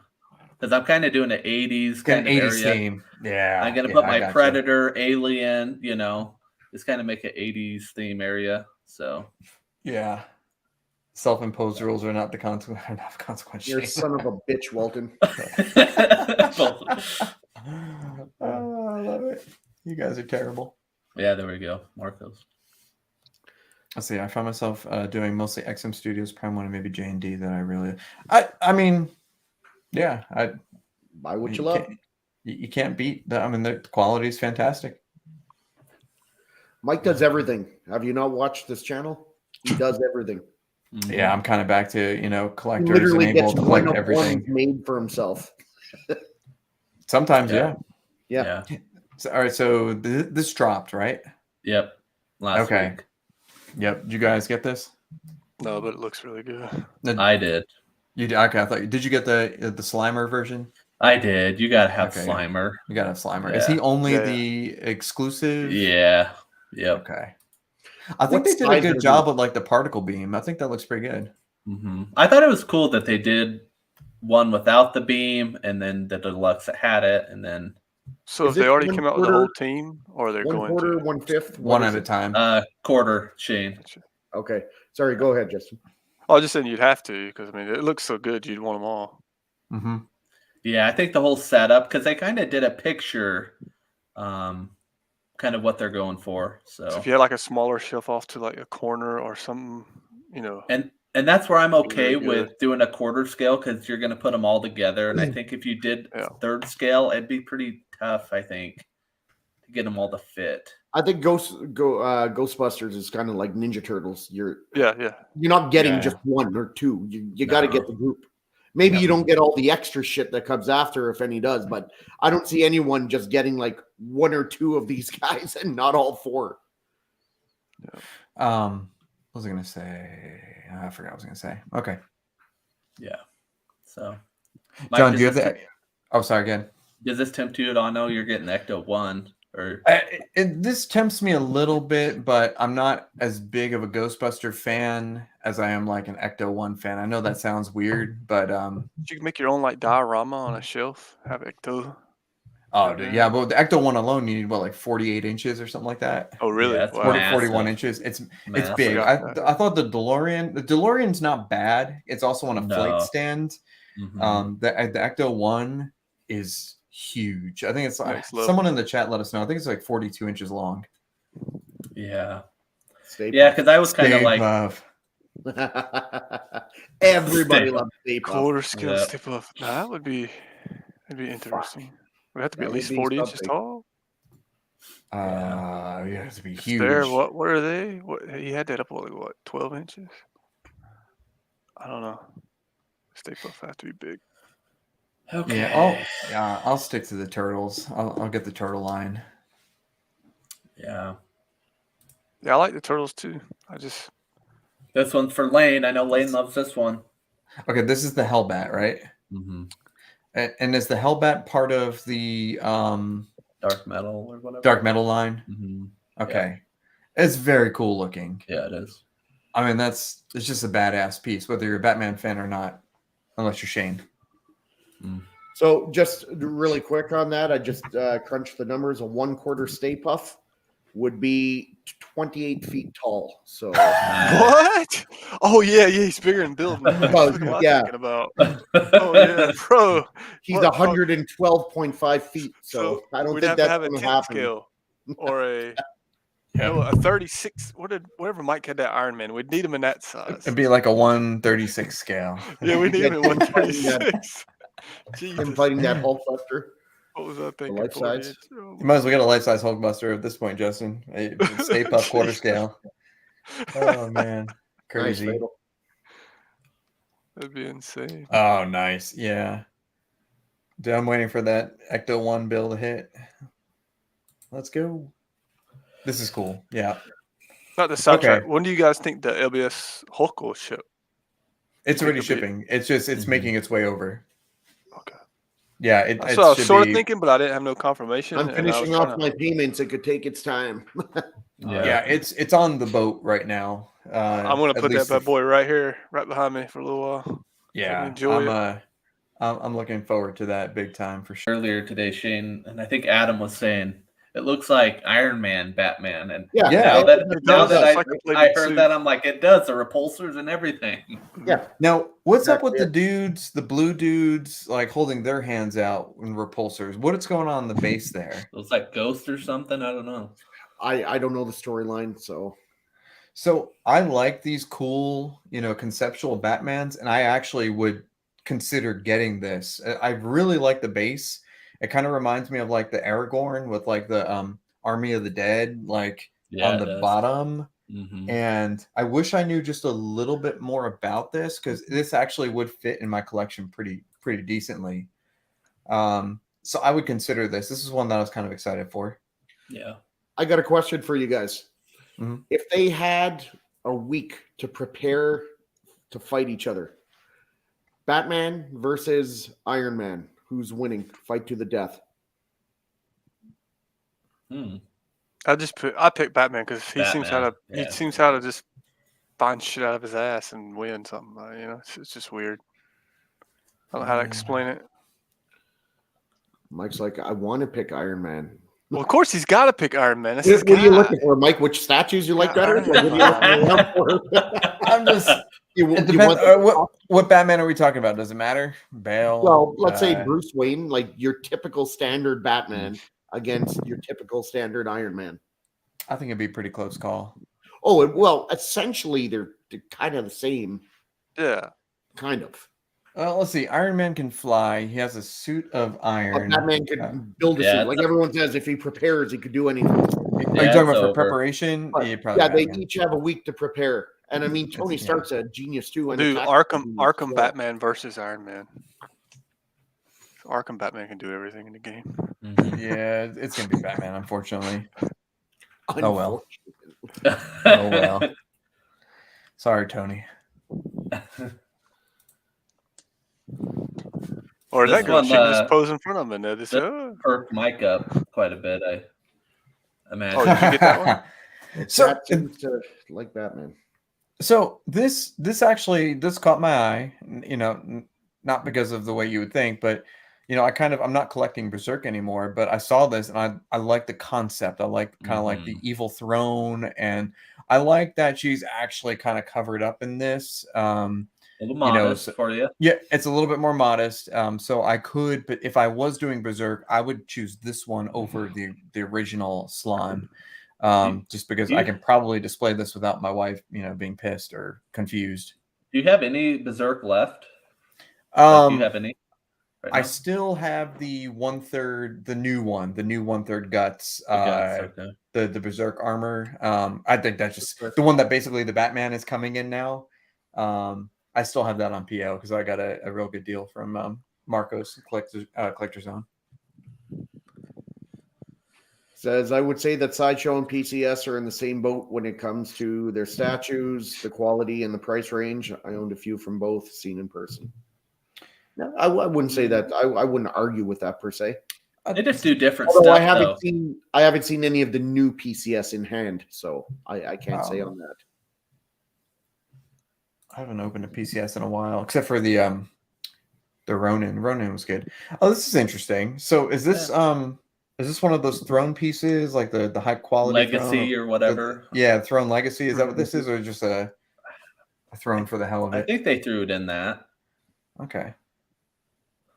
B: Because I'm kind of doing an 80s
A: It's got
B: kind
A: an
B: of
A: 80s
B: area.
A: theme. Yeah.
B: I'm going to
A: yeah,
B: put
A: I
B: my
A: gotcha.
B: Predator, Alien, just kind of make an 80s theme area. So
A: Yeah. Self-imposed rules are not the consequence.
C: You're a
A: Shane.
C: son of a bitch, Walton.
A: Oh, I love it. You guys are terrible.
B: Yeah, there we go. Marcos.
A: Let's see. I found myself doing mostly XM Studios, Prime 1, and maybe J&D that I really... I mean, yeah.
C: Buy what you love.
A: You can't beat that. I mean, the quality is fantastic.
C: Mike does everything. Have you not watched this channel? He does everything.
B: Mhm.
A: Yeah, I'm kind of back to,
C: He
A: collectors
C: literally
A: and
C: gets
A: able to
C: one
A: collect
C: of
A: everything.
C: ones made for himself.
A: Sometimes,
B: Yeah.
A: yeah.
B: Yeah.
A: So, all right, so this dropped, right?
B: Yep. Last
A: Okay.
B: week.
A: Yep. Did you guys get this?
D: No, but it looks really good.
B: I did.
A: You did? Okay, I thought. Did you get the Slimer version?
B: I did. You gotta have
A: Okay.
B: Slimer.
A: You got a Slimer. Is
B: Yeah.
A: he only
D: Yeah.
A: the exclusive?
B: Yeah. Yep.
A: Okay. I think
C: What
A: they did a
C: size
A: good
C: are
A: job
C: these?
A: with like the particle beam. I think that looks pretty good.
B: hmm I thought it was cool that they did one without the beam, and then the deluxe that had it, and then
D: So
C: Is
D: if they
C: it
D: already
C: one
D: came out with the
C: quarter-
D: whole team, or they're
C: One
D: going
C: quarter,
D: to?
C: 1/5.
A: One at a time.
B: quarter Shane.
C: Okay. Sorry, go ahead, Justin.
D: I was just saying you'd have to, because I mean it looks so good, you'd want them all.
A: Mm-hmm.
B: Yeah, I think the whole setup, because they kind of did a picture, kind of what they're going for.
D: So
B: So
D: if you had like a smaller shelf off to like a corner or something,
B: and that's where I'm okay
D: Really good.
B: with doing a quarter scale, because you're going to put them all together. And I think if you did
D: Yeah.
B: third scale, it'd be pretty tough. I think to get them all to fit.
C: I think Ghostbusters is kind of like Ninja Turtles. You're
D: yeah.
C: not getting
A: Yeah.
C: just one or two. You got to
B: No.
C: get the group. Maybe
A: Yeah.
C: you don't get all the extra shit that comes after, if any does, but I don't see anyone just getting like one or two of these guys and not all four.
A: What was I gonna say? I forgot what I was gonna say. Okay.
B: Yeah. So,
A: John,
B: does
A: do you have
B: this
A: that? Oh, sorry, again.
B: Does this tempt you at all? No, you're getting Ecto 1 or
A: This tempts me a little bit, but I'm not as big of a Ghostbuster fan as I am like an Ecto 1 fan. I know that sounds weird, but
D: You can make your own like diorama on a shelf. Have Ecto.
A: Oh, dude, yeah, but the Ecto one alone, you need what, like 48 inches or something like that.
D: Oh, really?
B: Yeah, it's
D: Wow.
A: 40,
B: massive.
A: 41 inches. It's
B: Massive.
A: big.
D: Forgot that.
A: I thought the DeLorean's not bad. It's also on a flight
B: No.
A: stand.
B: Mhm.
A: The Ecto one is huge. I think it's
D: Next level.
A: someone in the chat let us know. I think it's like 42 inches long.
B: Yeah.
C: Stay
B: Yeah, because I was kind of
A: Stay
B: like,
A: puft.
C: Everybody
B: Stay
C: loves Stay Puft.
D: Quarter scale
B: Yeah.
D: step up. Now that'd be interesting. Would have to be
C: That
D: at
C: would
D: least
C: be
D: 40 inches
C: something.
D: tall.
A: You have to be
D: It's
A: huge.
D: there. What are they? What he had that up like what? 12 inches? I don't know. Stay puff have to be big.
B: okay.
A: I'll stick to the turtles. I'll get the turtle line.
B: Yeah.
D: Yeah, I like the turtles too.
B: This one's for Lane. I know Lane loves this one.
A: Okay, this is the Hellbat, right?
B: Mm-hmm.
A: And is the Hellbat part of the
B: Dark metal or whatever.
A: Dark Metal line?
B: Mm-hmm.
A: Okay. It's very cool looking.
B: Yeah, it is.
A: I mean, it's just a badass piece, whether you're a Batman fan or not, unless you're Shane.
C: So just really quick on that, I just crunched the numbers. A 1/4 Stay Puff would be 28 feet tall. So
D: What? Oh yeah, he's bigger in build. Man.
C: Well,
D: Look what I'm
C: yeah.
D: thinking about. Oh yeah, bro.
C: he's
D: What-
C: 112.5 feet. So I don't
D: we'd
C: think
D: have to
C: that's
D: have a
C: going to
D: 10
C: happen.
D: scale or a a 36. Whatever Mike had that Iron Man. We'd need him in that size.
A: It'd be like a 136 scale.
D: Yeah, we need him at
C: Yeah.
D: 136.
C: Him
D: Jesus.
C: fighting that Hulkbuster.
D: What was I thinking?
C: life
D: 40
C: size?
D: inch? Oh,
A: You might as well get a life-size Hulkbuster at this point, Justin. Stay Puft quarter
D: Jeez.
A: scale. Oh man,
C: Nice,
A: crazy.
C: Fatal.
D: That'd be insane.
A: Oh, nice. Yeah. Dude, I'm waiting for that Ecto 1 bill to hit. Let's go. This is cool. Yeah.
D: Not the sidetrack.
A: Okay.
D: When do you guys think the LBS Hulk will ship?
A: It's
D: You
A: already
D: think it'll be-
A: shipping. It's just it's making its way over.
D: Okay.
A: Yeah, it
D: That's what I was
A: should
D: sort
A: be.
D: of thinking, but I didn't have no confirmation.
C: I'm
D: and I was
C: finishing
D: trying
C: off
D: to-
C: my payments. It could take its time.
A: Yeah, it's on the boat right now.
D: I'm gonna
A: at
D: put that
A: least
D: bad boy right here, right behind me for a little while.
A: Yeah,
D: enjoy it.
A: I'm looking forward to that big time for sure.
B: Earlier today, Shane, and I think Adam was saying it looks like Iron Man, Batman, and
C: Yeah.
B: now that
D: It's like a
B: I
D: plated
B: heard
D: suit.
B: that, I'm like, it does the repulsors and everything.
C: Yeah.
A: Now, what's up with
C: Exactly.
A: the dudes, the blue dudes, like holding their hands out in repulsors? What's going on in the base there?
B: It was like Ghost or something. I don't know.
C: I don't know the storyline, so
A: So I like these cool, conceptual Batmans, and I actually would consider getting this. I really like the base. It kind of reminds me of like the Aragorn with like the Army of the Dead, like
B: Yeah,
A: on
B: it
A: the
B: does.
A: bottom.
B: Mm-hmm.
A: And I wish I knew just a little bit more about this because this actually would fit in my collection pretty decently. So I would consider this. This is one that I was kind of excited for.
B: Yeah.
C: I got a question for you guys.
A: Mhm.
C: If they had a week to prepare to fight each other, Batman versus Iron Man, who's winning? Fight to the death.
D: I pick Batman because he seems how to
B: Batman,
D: he seems how to just find shit out of his ass and win something. It's just weird. I don't know how to explain it.
C: Mike's like, I want to pick Iron Man.
D: Well, of course he's got to pick Iron Man. That's his
C: What are you
D: guy.
C: looking for, Mike? Which statues you like
D: Yeah,
C: better?
D: Iron
C: What are you
D: Man.
C: looking around for?
A: I'm just.
C: You
A: It
C: want
A: depends. What Batman are we talking about? Does it matter? Bale.
C: well, let's say Bruce Wayne, like your typical standard Batman against your typical standard Iron Man.
A: I think it'd be a pretty close call.
C: Oh, well, essentially they're kind of the same,
D: Yeah.
C: kind of.
A: Let's see. Iron Man can fly. He has a suit of
C: But
A: iron.
C: Batman could build a
B: yeah,
C: suit. Like everyone says, if he prepares, he could do anything.
A: Are you
B: Yeah,
A: talking about
B: it's
A: for
B: over.
A: preparation?
C: But,
A: Yeah, probably.
C: yeah, they
A: Batman.
C: each have a week to prepare. And I mean, Tony
A: Yeah.
C: Stark's a genius too. And
D: Dude,
C: Attack
D: Arkham
C: is
D: Arkham
C: well.
D: Batman versus Iron Man. Arkham Batman can do everything in the game.
B: Mm-hmm.
A: Yeah, it's gonna be Batman, unfortunately. Oh well.
C: Unfortunately.
A: Oh well. Sorry, Tony.
D: Or is
B: This
D: that girl?
B: one,
D: She can just pose in front of him and they just
B: Perked Mike up quite a bit, I imagine.
D: Oh, did you get that one?
A: So,
C: That seems to like Batman.
A: so this actually caught my eye. Not because of the way you would think, but I'm not collecting Berserk anymore, but I saw this and I like the concept. I like kind of like the evil throne, and I like that she's actually kind of covered up in this.
B: A little modest for you.
A: Yeah, it's a little bit more modest. So I could, but if I was doing Berserk, I would choose this one over the original Slime. Just because I can probably display this without my wife, being pissed or confused.
B: Do you have any Berserk left? Do you have any? Right
A: I still have the 1/3, the new 1/3 guts,
B: okay.
A: the Berserk armor. I think that's just the one that basically the Batman is coming in now. I still have that on PO because I got a real good deal from Marcos Collector Zone.
C: Says, I would say that Sideshow and PCS are in the same boat when it comes to their statues, the quality, and the price range. I owned a few from both, seen in person. No, I wouldn't say that. I wouldn't argue with that per se.
B: They just do different
C: Although
B: stuff.
C: I haven't seen any of the new PCS in hand, so I can't say on that.
A: I haven't opened a PCS in a while, except for the Ronin. Ronin was good. Oh, this is interesting. So is this one of those throne pieces, like the high quality
B: Legacy
A: throne,
B: or whatever?
A: Throne Legacy. Is that what this is, or just a throne for the hell of it?
B: I think they threw it in that.
A: Okay.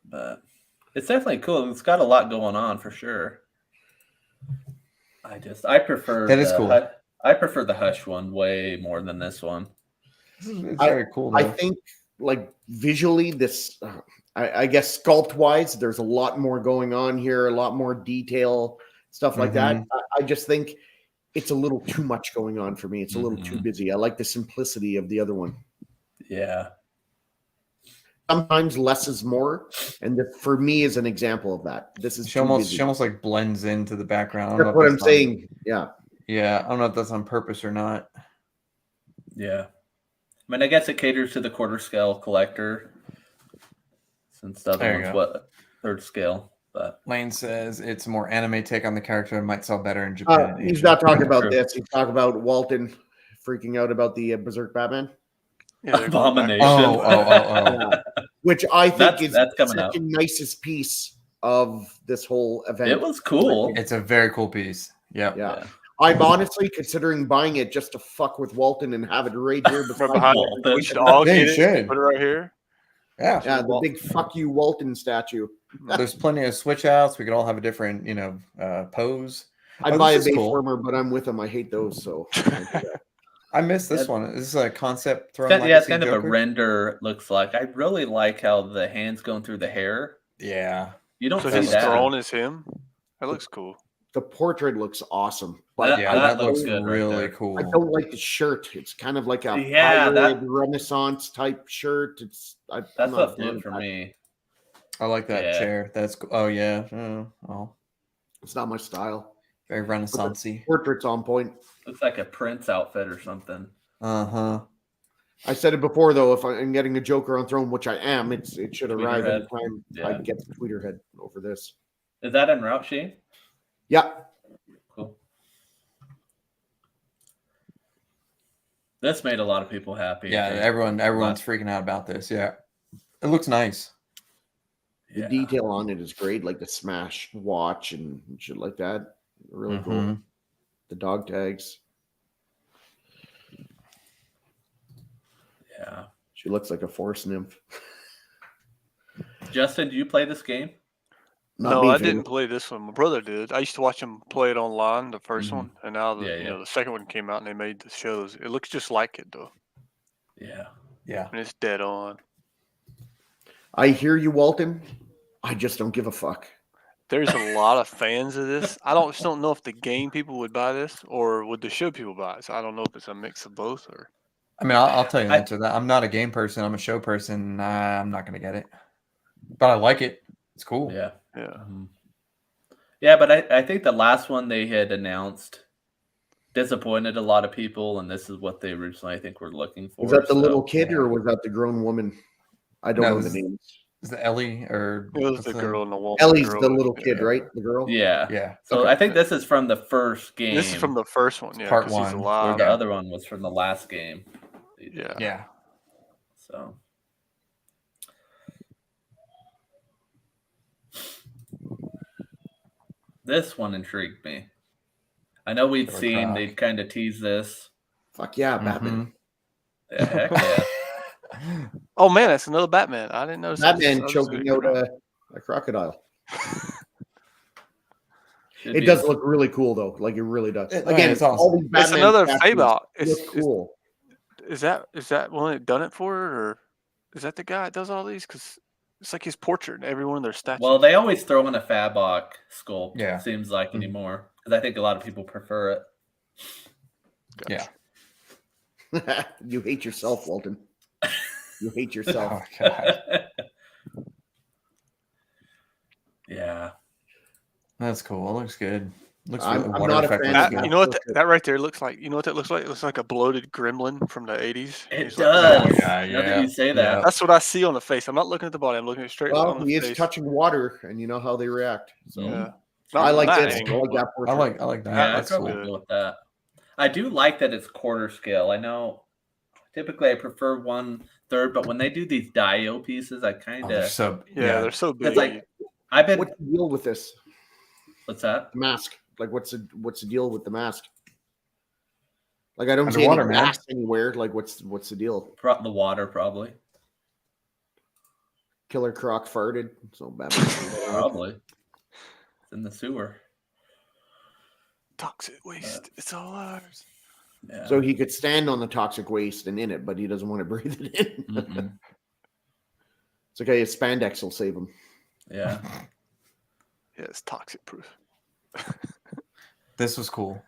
B: But it's definitely cool. It's got a lot going on for sure. I prefer
A: that is cool.
B: I prefer the Hush one way more than this one.
A: It's very cool. Though.
C: I think like visually, this I guess sculpt wise, there's a lot more going on here, a lot more detail, stuff like that. I just think it's a little too much going on for me. It's a little too busy. I like the simplicity of the other one.
B: Yeah.
C: Sometimes less is more, and this, for me, is an example of that. This is
A: she almost like blends into the background.
C: That's what I'm saying. Yeah.
A: I don't know if that's on purpose or not.
B: Yeah. I mean, I guess it caters to the quarter scale collector, since the other one's third scale. But
A: Lane says it's more anime take on the character and might sell better in Japan.
C: He's not talking about this. He's talking about Walton freaking out about the Berserk Batman.
B: Yeah, Abomination.
C: Yeah. Which I think is
B: the
C: second nicest piece of this whole event.
B: It was cool.
A: It's a very cool piece.
C: Yeah. I'm honestly considering buying it just to fuck with Walton and have it right here
D: behind Walton. We should all get it. Put it right here.
C: Yeah, the big fuck you Walton statue.
A: There's plenty of switch outs. We could all have a different, pose.
C: I'd buy a Bayformer, but I'm with him. I hate those, so
A: I missed this one. Is this a concept throne?
B: It's kind of a render. Looks like. I really like how the hands going through the hair.
A: Yeah,
B: you don't see
D: his
B: that.
D: throne is him. That looks cool.
C: The portrait looks awesome.
A: But that looks good, really cool.
C: I don't like the shirt. It's kind of like a Renaissance type shirt.
B: That's what did for me.
A: I like that chair. That's cool. Oh yeah. Oh,
C: it's not my style.
A: Very Renaissance-y.
C: Portrait's on point.
B: Looks like a Prince outfit or something.
C: I said it before though. If I'm getting a Joker on throne, which I am, it should arrive at the time I get the tweeter head over this.
B: Is that en route, Shane?
C: Yeah.
B: Cool. This made a lot of people happy.
A: Yeah, everyone's freaking out about this. Yeah. It looks nice.
C: The detail on it is great, like the smash watch and shit like that. Really cool. The dog tags.
B: Yeah.
C: She looks like a forest nymph.
B: Justin, do you play this game?
D: No, I didn't play this one. My brother did. I used to watch him play it online, the first one, and now the second one came out and they made the shows. It looks just like it though.
B: Yeah.
A: Yeah.
D: And it's dead on.
C: I hear you, Walton. I just don't give a fuck.
D: There's a lot of fans of this. I just don't know if the game people would buy this or would the show people buy it. So I don't know if it's a mix of both or.
A: I mean, I'll tell you the answer to that. I'm not a game person. I'm a show person. I'm not going to get it, but I like it. It's cool.
B: Yeah.
D: Yeah.
B: Yeah, but I think the last one they had announced disappointed a lot of people, and this is what they originally, I think, were looking for.
C: Was that the little kid or was that the grown woman? I don't know the names.
A: Is it Ellie or
D: it was the girl in the wall?
C: Ellie's the little kid, right? The girl.
B: Yeah.
A: Yeah.
B: So I think this is from the first game.
D: This is from the first one. Yeah.
A: Part one.
B: Or the other one was from the last game.
D: Yeah.
A: Yeah.
B: So. This one intrigued me. I know we'd
A: Killer
B: seen
A: Croc.
B: they'd kind of tease this.
C: Fuck yeah, Batman.
B: Yeah, heck yeah.
D: Oh man, that's another Batman. I didn't notice.
C: Batman choking out a crocodile.
B: Should
C: It
B: be
C: does look really cool though. Like it really does. Again,
A: it's awesome.
C: all these Batman
D: It's another
C: statues
D: Fabot.
C: look cool.
D: Is that one that done it for it, or is that the guy that does all these? Because it's like his portrait in every one of their statues.
B: Well, they always throw in a Fabok sculpt.
A: Yeah.
B: Seems like anymore because I think a lot of people prefer it.
A: Yeah.
C: You hate yourself, Walton. You hate yourself.
A: Oh, God.
B: Yeah.
A: That's cool. It looks good. Looks
C: I'm
A: water
C: not a
A: effect
C: fan
A: looks
C: of
A: good.
C: that.
D: You know what that right there looks like? You know what that looks like? It looks like a bloated gremlin from the 80s.
B: It
D: He's
B: does.
D: like,
A: yeah,
B: Now that
A: yeah,
B: you say
A: yeah.
B: that.
D: that's what I see on the face. I'm not looking at the body. I'm looking straight
C: Well,
D: on the
C: he is
D: face.
C: touching water, and you know how they react. So
D: Yeah.
C: I
D: Not
C: like
D: that
C: this. I
D: angle,
C: like that
A: I
C: portrait.
A: like that.
B: Yeah,
A: That's
B: I'd
A: cool.
B: probably go with that. I do like that it's quarter scale. I know typically I prefer 1/3, but when they do these Dio pieces, I kind
A: Oh, they're
B: of
A: so
D: Yeah, they're so big.
B: it's like I've been
C: What's the deal with this?
B: what's that?
C: The mask. Like, what's the deal with the mask? Like, I don't
A: Underwater,
C: see any
A: man.
C: gas anywhere. Like, what's the deal?
B: The water probably.
C: Killer Croc farted. So Batman.
B: Probably. It's in the sewer.
D: Toxic waste. It's all ours.
B: Yeah.
C: So he could stand on the toxic waste and in it, but he doesn't want to breathe it in.
B: Mhm.
C: It's okay. His spandex will save him.
B: Yeah.
D: Yeah, it's toxic proof.
A: This was cool.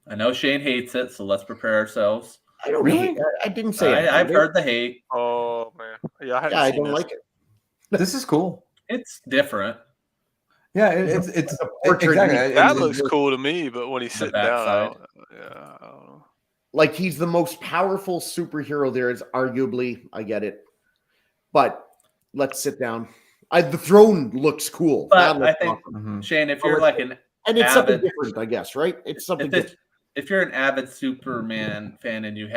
B: I know Shane hates it, so let's prepare ourselves.
C: I don't
A: Really?
C: hate. I didn't say.
B: I've heard the hate.
D: Oh man. Yeah, I haven't
C: Yeah, I
D: seen
C: don't
D: this.
C: like it.
A: This is cool.
B: It's different.
A: Yeah, it's
C: a portrait
A: exactly.
C: of
D: That
A: It-
D: looks cool to me, but when he's
B: The
D: sitting down,
B: backside.
D: I don't know.
C: Like, he's the most powerful superhero there is, arguably. I get it, but let's sit down. The throne looks cool.
B: But
C: That looks
B: I think-
C: awesome.
A: Mhm.
B: Shane, if you're like an
C: And it's something
B: avid-
C: different, I guess, right? It's something different.
B: if you're an avid Superman fan and you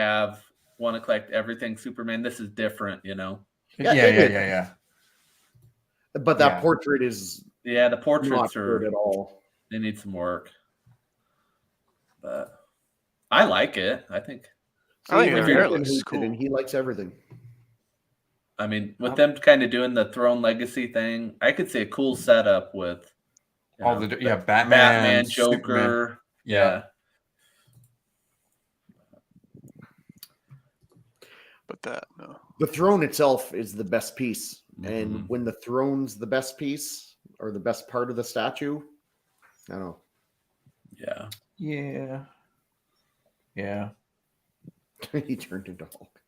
B: want to collect everything Superman, this is different, you know.
C: Yeah,
A: Yeah,
C: it
A: yeah,
C: is.
A: yeah, yeah.
C: But that
A: Yeah.
C: portrait is
B: Yeah, the
C: not
B: portraits
C: good
B: are
C: at all.
B: they need some work. But I like it. I think
D: I think
C: See,
D: her
C: my
D: hair
C: husband
D: looks
C: hates it,
D: cool.
C: and he likes everything.
B: I mean, with them kind of doing the Throne Legacy thing, I could see a cool setup with
A: All
B: know,
A: the Batman,
B: Joker.
A: Superman.
B: Yeah.
D: But that no.
C: The throne itself is the best piece, and
B: Mhm.
C: when the throne's the best piece or the best part of the statue, I don't know.
B: Yeah.
A: Yeah. Yeah.
C: He turned into Hulk.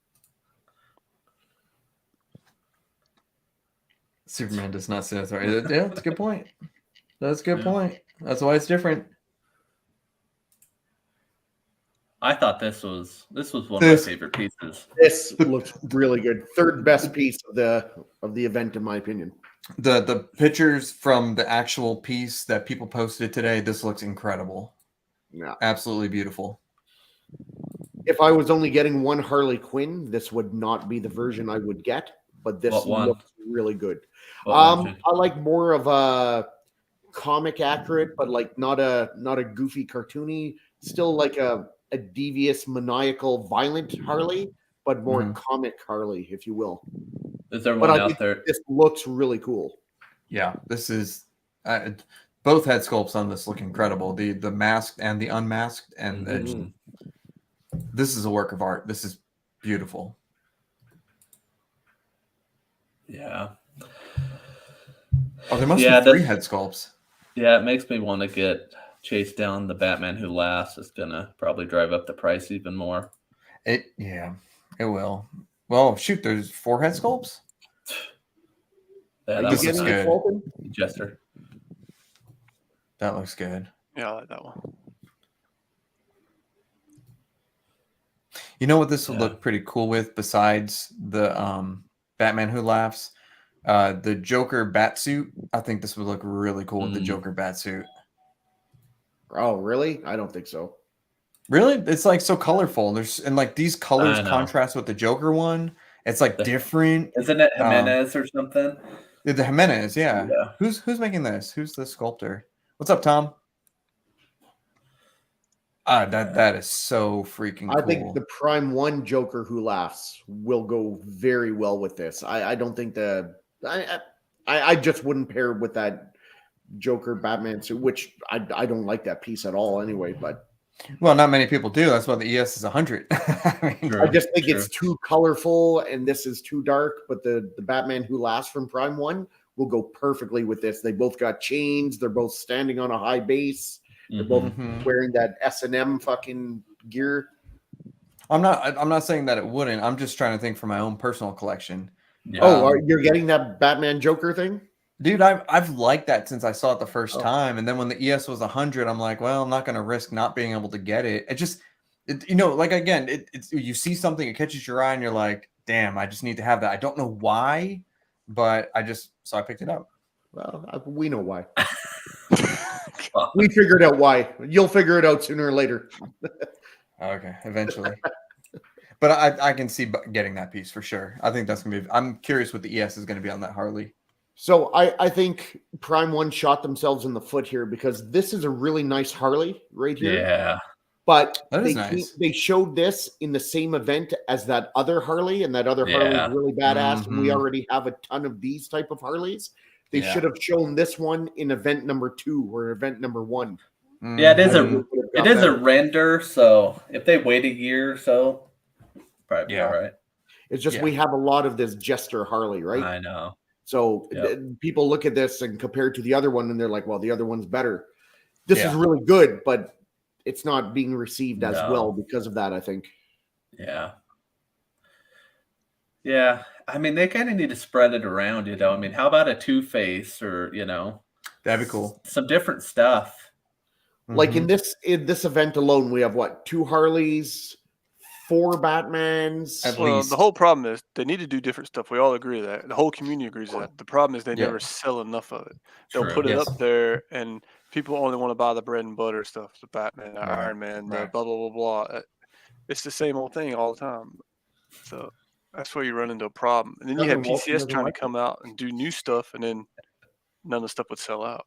A: Superman does not sit authority. Yeah, that's a good point. That's a good
B: Yeah.
A: point. That's why it's different.
B: I thought this was one
A: This-
B: of my favorite pieces.
C: This looks really good. Third best piece of the event, in my opinion.
A: The pictures from the actual piece that people posted today, this looks incredible.
C: Yeah.
A: Absolutely beautiful.
C: If I was only getting one Harley Quinn, this would not be the version I would get, but this
B: What one?
C: looks really good.
B: What version?
C: I like more of a comic accurate, but like not a goofy cartoony, still like a devious, maniacal, violent Harley, but more
A: Mhm.
C: comic Harley, if you will.
B: Is there
C: but
B: one
C: I
B: out
C: think
B: there?
C: This looks really cool.
A: Yeah, this is both head sculpts on this look incredible. The masked and the unmasked, and
B: Mhm.
A: this is a work of art. This is beautiful.
B: Yeah.
A: Oh, there must
B: Yeah,
A: be 3
B: that's-
A: head sculpts.
B: Yeah, it makes me want to chase down the Batman Who Laughs. It's gonna probably drive up the price even more.
A: It will. Well, shoot, there's 4 head sculpts.
B: Yeah,
C: Are
B: that
C: you
A: This
B: was
A: is
C: getting
A: good.
C: it, Fulton?
B: Jester.
A: That looks good.
D: Yeah, I like that one.
A: You know what this would
B: Yeah.
A: look pretty cool with besides the Batman Who Laughs? The Joker batsuit. I think this would look really cool with the
B: Mm.
A: Joker batsuit.
C: Oh, really? I don't think so.
A: Really? It's like so colorful. And like these colors
B: I know.
A: contrast with the Joker one. It's like
B: The-
A: different.
B: Isn't it Jimenez or something?
A: The Jimenez, yeah.
B: Yeah.
A: Who's making this? Who's the sculptor? What's up, Tom? That is so freaking cool.
C: I think the Prime 1 Joker Who Laughs will go very well with this. I don't think I just wouldn't pair with that Joker Batman suit, which I don't like that piece at all anyway, but
A: well, not many people do. That's why the ES is 100. I mean,
C: I just think it's too colorful and this is too dark, but the Batman Who Laughs from Prime 1 will go perfectly with this. They both got chains, they're both standing on a high base. They're both wearing that S&M fucking gear.
A: I'm not saying that it wouldn't. I'm just trying to think for my own personal collection.
C: Yeah. Oh, you're getting that Batman Joker thing?
A: Dude, I've liked that since I saw it the first time. And then when the ES was 100, I'm like, well, I'm not going to risk not being able to get it. Like, again, it's you see something, it catches your eye and you're like, damn, I just need to have that. I don't know why, but I picked it up.
C: Well, we know why. We figured out why. You'll figure it out sooner or later.
A: Okay, eventually. But I can see getting that piece for sure. I think that's gonna be. I'm curious what the ES is gonna be on that Harley.
C: So I think Prime 1 shot themselves in the foot here because this is a really nice Harley right here.
B: Yeah.
C: But
A: nice.
C: They showed this in the same event as that other Harley, and that other Harley is really badass. And we already have a ton of these type of Harleys. They should have shown this one in event number 2 or event number 1.
B: Yeah, it is a render, so if they wait a year or so, probably be all right.
C: It's just we have a lot of this Jester Harley, right?
B: I know.
C: So people look at this and compare it to the other one, and they're like, well, the other one's better. This is really good, but it's not being received as well because of that, I think.
B: Yeah. Yeah. I mean, they kind of need to spread it around, you know. I mean, how about a Two-Face or, you know.
A: That'd be cool.
B: Some different stuff.
C: Like in this event alone, we have what? 2 Harleys, 4 Batmans.
A: At least.
D: The whole problem is they need to do different stuff. We all agree that. The whole community agrees that. The problem is they never sell enough of it. They'll put it up there, and people only want to buy the bread and butter stuff, the Batman, the Iron Man, the blah, blah, blah, blah. It's the same old thing all the time. So that's where you run into a problem. And then you have PCS trying to come out and do new stuff, and then none of the stuff would sell out.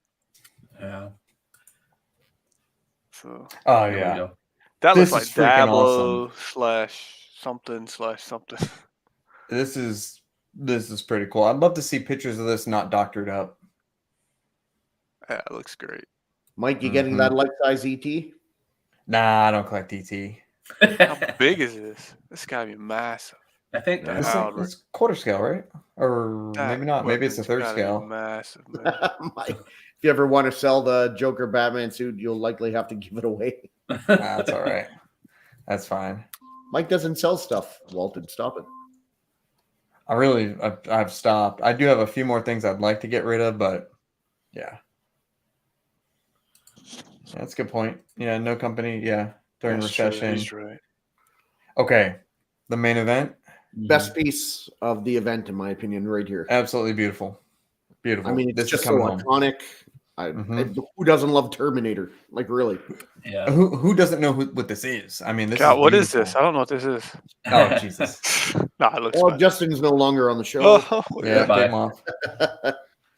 B: Yeah.
D: So.
A: Oh, yeah.
D: That looks like Diablo /something.
A: This is pretty cool. I'd love to see pictures of this not doctored up.
D: Yeah, it looks great.
C: Mike, you getting that life-size ET?
A: Nah, I don't collect ET.
D: How big is this? This gotta be massive.
B: I think
A: it's quarter scale, right? Or maybe not. Maybe it's a third scale.
D: Massive, man.
C: Mike, if you ever want to sell the Joker Batman suit, you'll likely have to give it away.
A: That's all right. That's fine.
C: Mike doesn't sell stuff. Walton, stop it.
A: I've stopped. I do have a few more things I'd like to get rid of, but yeah. That's a good point. Yeah, no company. Yeah, during recession.
D: He's right.
A: Okay, the main event.
C: Best piece of the event, in my opinion, right here.
A: Absolutely beautiful. Beautiful.
C: I mean, it's
A: this
C: just
A: is
C: so
A: coming
C: iconic. Who doesn't love Terminator? Like, really?
B: Yeah.
A: Who doesn't know what this is? I mean, this
D: God,
A: is
D: what is this? I don't know what this is.
A: Oh, Jesus.
D: Nah, it looks
C: well,
D: fine.
C: Justin's no longer on the show.
D: Oh,
A: yeah, take him off.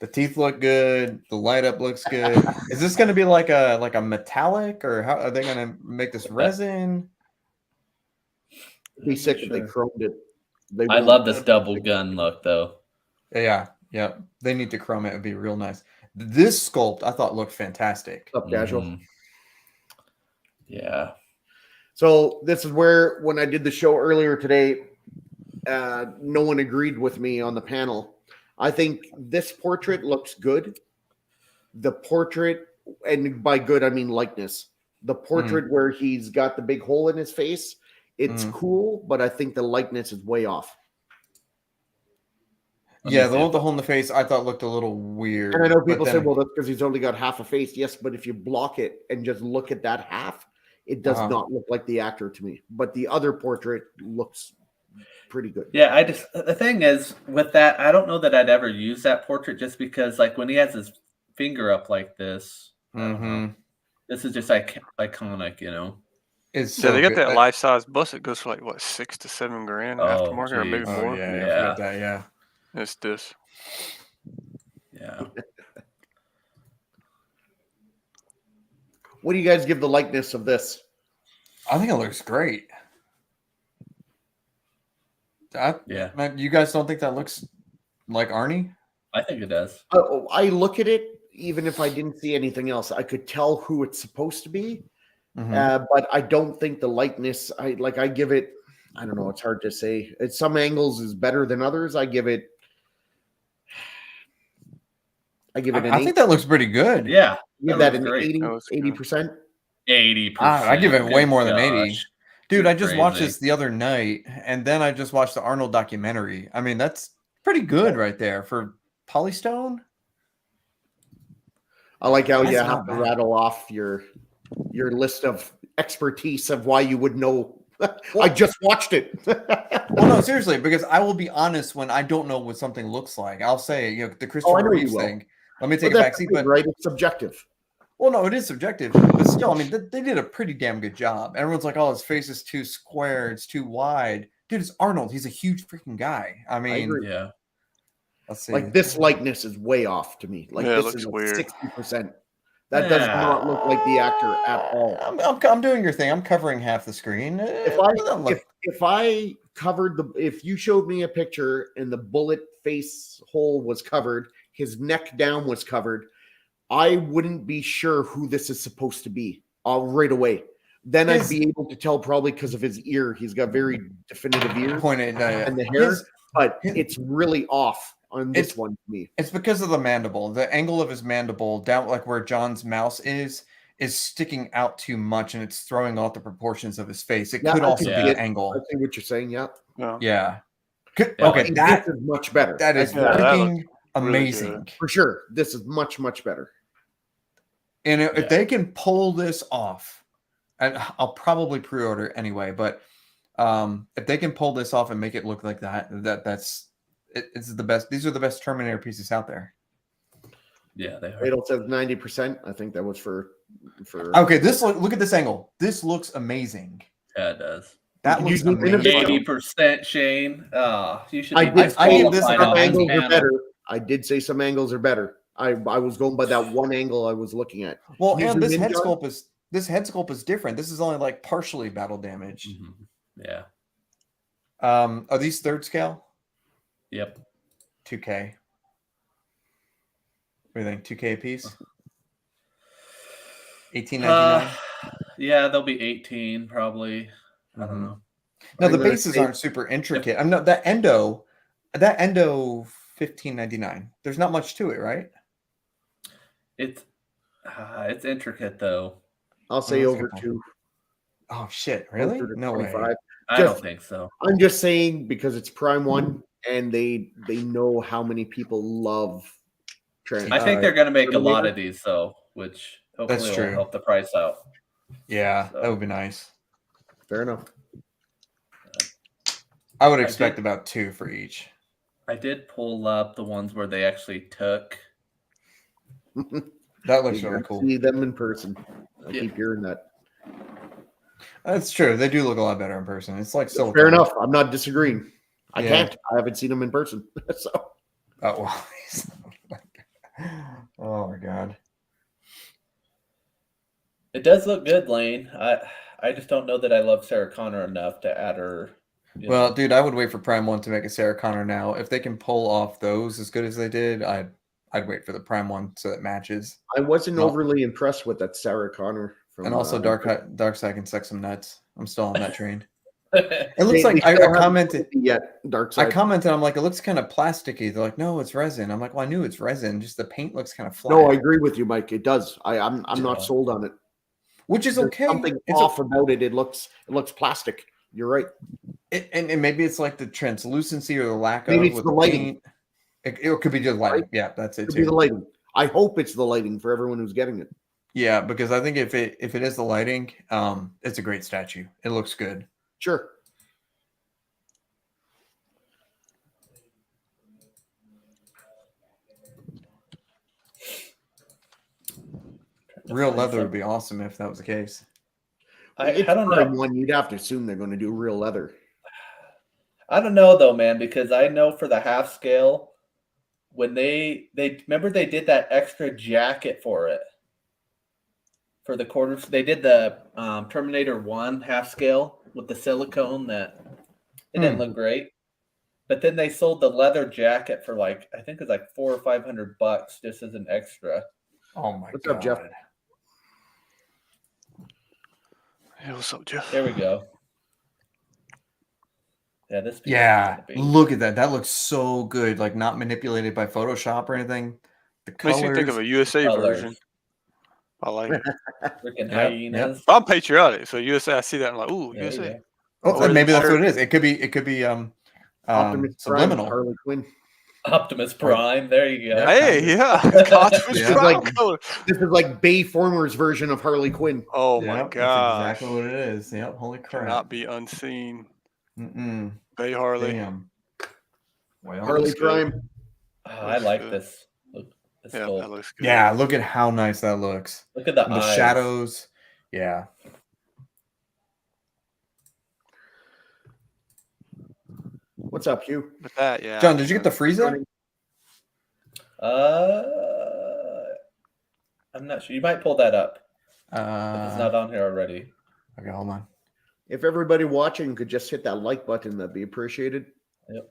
A: The teeth look good. The light up looks good. Is this going to be like a metallic, or how are they going to make this resin?
C: Be sick if they chromed it.
B: I love this double gun look, though.
A: Yeah. They need to chrome it. It'd be real nice. This sculpt I thought looked fantastic.
C: Up casual.
B: Yeah.
C: So this is where, when I did the show earlier today, no one agreed with me on the panel. I think this portrait looks good. The portrait, and by good I mean likeness. The portrait where he's got the big hole in his face, it's cool, but I think the likeness is way off.
A: Yeah, the one with the hole in the face I thought looked a little weird.
C: And I know people say, well, that's because he's only got half a face. Yes, but if you block it and just look at that half, it does not look like the actor to me. But the other portrait looks pretty good.
B: Yeah, the thing is with that, I don't know that I'd ever use that portrait just because, like, when he has his finger up like this, this is just iconic, you know.
A: It's
D: they got that life size bust. It goes for like what, $6 to $7 grand aftermarket, or maybe more.
A: Yeah.
D: It's this.
B: Yeah.
C: What do you guys give the likeness of this?
A: I think it looks great. You guys don't think that looks like Arnie?
B: I think it does.
C: I look at it, even if I didn't see anything else, I could tell who it's supposed to be. But I don't think the likeness, I give it, I don't know, it's hard to say. At some angles is better than others. I give it an
A: I think that looks pretty good.
B: Yeah.
C: Give that an
B: great.
C: 80%.
B: 80%.
A: I give it way
B: Good
A: more than
B: gosh.
A: 80. Dude, I just watched
B: Crazy.
A: this the other night, and then I just watched the Arnold documentary. I mean, that's pretty good right there for Polystone.
C: I like how
A: That's
C: you
A: not
C: have to
A: bad.
C: rattle off your list of expertise of why you would know. I just watched it.
A: Well, no, seriously, because I will be honest when I don't know what something looks like. I'll say, the
C: I
A: Christopher
C: know you
A: Reeves
C: will.
A: thing. Let me
C: But
A: take a back
C: that's
A: seat,
C: the thing,
A: but
C: right, it's subjective.
A: well, no, it is subjective, but still, I mean, they did a pretty damn good job. Everyone's like, "Oh, his face is too square, it's too wide." Dude, it's Arnold. He's a huge freaking guy. I mean,
C: agree.
B: Yeah.
A: let's see.
C: Like this likeness is way off to me. Like
D: Yeah, it
C: this
D: looks
C: is
D: weird.
C: 60%. That does not look like the actor at all.
A: I'm doing your thing. I'm covering half the screen.
C: If I covered if you showed me a picture and the bullet face hole was covered, his neck down was covered, I wouldn't be sure who this is supposed to be right away. Then I'd be able to tell probably because of his ear. He's got very definitive ears
A: pointed
C: and the hair, but it's really off on this one to me.
A: It's because of the mandible. The angle of his mandible down like where John's mouse is sticking out too much, and it's throwing off the proportions of his face. It could also be an angle.
C: I think what you're saying,
A: Yeah.
C: Okay, that is much better.
A: That is freaking amazing.
D: Really
C: for sure. This is much, much better.
A: And if they can pull this off, and I'll probably pre-order anyway, but if they can pull this off and make it look like that's the best. These are the best Terminator pieces out there.
B: Yeah, they are.
C: Fatal says 90%. I think that was for.
A: Okay, look at this angle. This looks amazing.
B: Yeah, it does.
A: That looks amazing.
B: 80%, Shane. You should.
C: I give this
B: some
C: angles are better. I did say some angles are better. I was going by that one angle I was looking at.
A: Well, and this head sculpt is different. This is only like partially battle damage.
B: Yeah.
A: Are these third scale?
B: Yep.
A: 2K. What do you think? 2K a piece? $18.99?
B: Yeah, they'll be 18 probably. I don't know.
A: No, the bases aren't super intricate. I'm not that endo $15.99. There's not much to it, right?
B: It's intricate though.
C: I'll say over 2.
A: Oh shit! Really? No way.
B: I don't think so.
C: I'm just saying because it's Prime 1 and they know how many people love.
B: I think they're going to make a lot of these though, which hopefully will help the price out.
A: Yeah, that would be nice.
C: Fair enough.
A: I would expect about 2 for each.
B: I did pull up the ones where they actually took.
A: That looks really cool.
C: See them in person. I keep hearing that.
A: That's true. They do look a lot better in person. It's like so.
C: Fair enough. I'm not disagreeing. I can't. I haven't seen them in person. So.
A: Oh well. Oh my god.
B: It does look good, Lane. I just don't know that I love Sarah Connor enough to add her.
A: Well, dude, I would wait for Prime 1 to make a Sarah Connor now. If they can pull off those as good as they did, I'd wait for the Prime 1 so it matches.
C: I wasn't overly impressed with that Sarah Connor.
A: And also Darkseid can suck some nuts. I'm still on that train. It looks like I commented.
C: Darkseid.
A: I commented. I'm like, it looks kind of plasticky. They're like, no, it's resin. I'm like, well, I knew it's resin. Just the paint looks kind of flat.
C: No, I agree with you, Mike. It does. I'm not sold on it.
A: Which is okay.
C: There's something off about it. It looks plastic. You're right.
A: And maybe it's like the translucency or the lack
C: maybe
A: of
C: it's the lighting.
A: It could be just lighting. Right? Yeah, that's it.
C: It could be the lighting. I hope it's the lighting for everyone who's getting it.
A: Yeah, because I think if it is the lighting, it's a great statue. It looks good.
C: Sure.
A: Real leather would be awesome if that was the case.
B: I don't know.
C: One, you'd have to assume they're going to do real leather.
B: I don't know though, man, because I know for the half scale, when they remember they did that extra jacket for it. for the quarters. They did the Terminator 1 half scale with the silicone that it didn't look great. But then they sold the leather jacket for like, I think it's like $400 or $500 just as an extra.
A: Oh my
C: What's
A: god.
C: up, Jeff?
D: Hey, what's up, Jeff?
B: There we go. Yeah, this.
A: Yeah, look at that. That looks so good. Like not manipulated by Photoshop or anything. The
D: Makes
A: colors.
D: me think of a USA version. I like it.
B: Freaking
A: Yep,
B: hyenas.
D: I'm patriotic, so USA. I see that. I'm like, ooh,
B: There you
D: USA.
B: go.
A: Oh,
D: Wear the
A: maybe that's
D: shirt.
A: what it is. It could be
C: Optimus Prime,
A: subliminal.
C: Harley Quinn.
B: Optimus Prime. There you go.
A: Yeah.
D: Hey, yeah, Optimus
A: Yeah.
D: Prime
C: Like-
D: color.
C: This is like Bayformer's version of Harley Quinn.
D: Oh
A: Yep,
D: my
A: that's
D: gosh!
A: exactly what it is. Yep, holy crap.
D: Cannot be unseen.
A: Mm-mm.
D: Bay Harley.
A: Damn. Well,
C: Harley
D: looks good.
C: Prime.
B: Oh, I like
D: good.
B: this. Look, this
D: Yeah,
B: sculpt.
D: that looks good.
A: yeah, look at how nice that looks.
B: Look at the
A: And the
B: eyes.
A: shadows. Yeah.
C: What's up, Hugh?
D: With that, yeah.
A: John, did you get the Frieza?
B: I'm not sure. You might pull that up. If it's not
A: Okay,
B: on here already.
A: hold on.
C: If everybody watching could just hit that like button, that'd be appreciated.
B: Yep.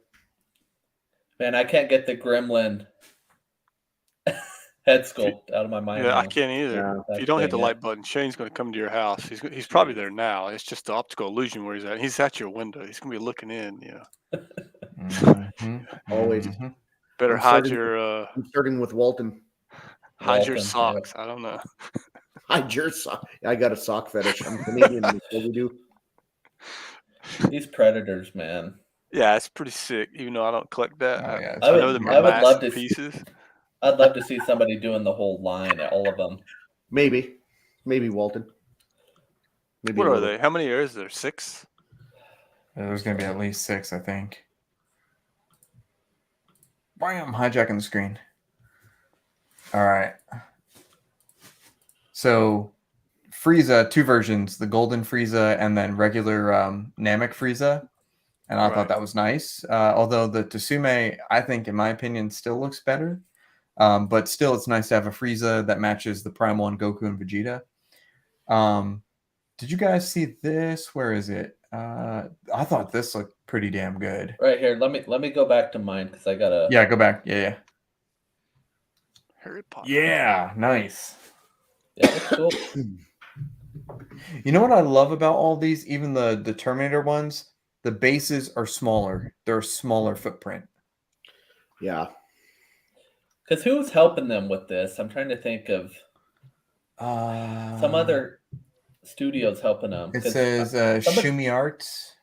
B: Man, I can't get the gremlin head sculpt out of my mind.
D: Yeah,
B: now.
D: I can't either.
C: Yeah,
D: If
B: that's
D: you don't hit the
B: dang it.
D: like button, Shane's going to come to your house. He's probably there now. It's just the optical illusion where he's at. He's at your window. He's going to be looking in. Yeah.
A: Mhm,
C: Always.
A: mhm.
D: Better
C: I'm
D: hide
C: starting-
D: your
C: I'm starting with Walton.
B: Walton,
D: socks. I don't know.
C: Hide your sock. I got a sock fetish. I'm Canadian. That's what we do.
B: These predators, man.
D: Yeah, it's pretty sick. Even though I don't collect that,
A: Oh, yeah,
B: I
D: I
B: would-
D: know them
B: I
D: are
B: would love
D: massive
B: to see-
D: pieces.
B: I'd love to see somebody doing the whole line, all of them.
C: Maybe Walton. Maybe
D: What
C: a
D: are
C: little.
D: they? How many are there? 6?
A: There's going to be at least 6, I think. Bam, hijacking the screen. All right. So, Frieza, 2 versions, the golden Frieza and then regular Namek Frieza. And I
D: Right.
A: thought that was nice. Although the Tsume, I think, in my opinion, still looks better. But still, it's nice to have a Frieza that matches the Prime 1 Goku and Vegeta. Did you guys see this? Where is it? I thought this looked pretty damn good.
B: Right here. Let me go back to mine because I gotta.
A: Yeah, go back. Yeah.
D: Harry Potter.
A: Yeah, nice.
B: Yeah, that's cool.
A: You know what I love about all these, even the Terminator ones? The bases are smaller. They're a smaller footprint.
C: Yeah.
B: Because who's helping them with this? I'm trying to think of some other studios helping them.
A: It
B: 'Cause
A: says
B: somebody-
A: Shumi Arts.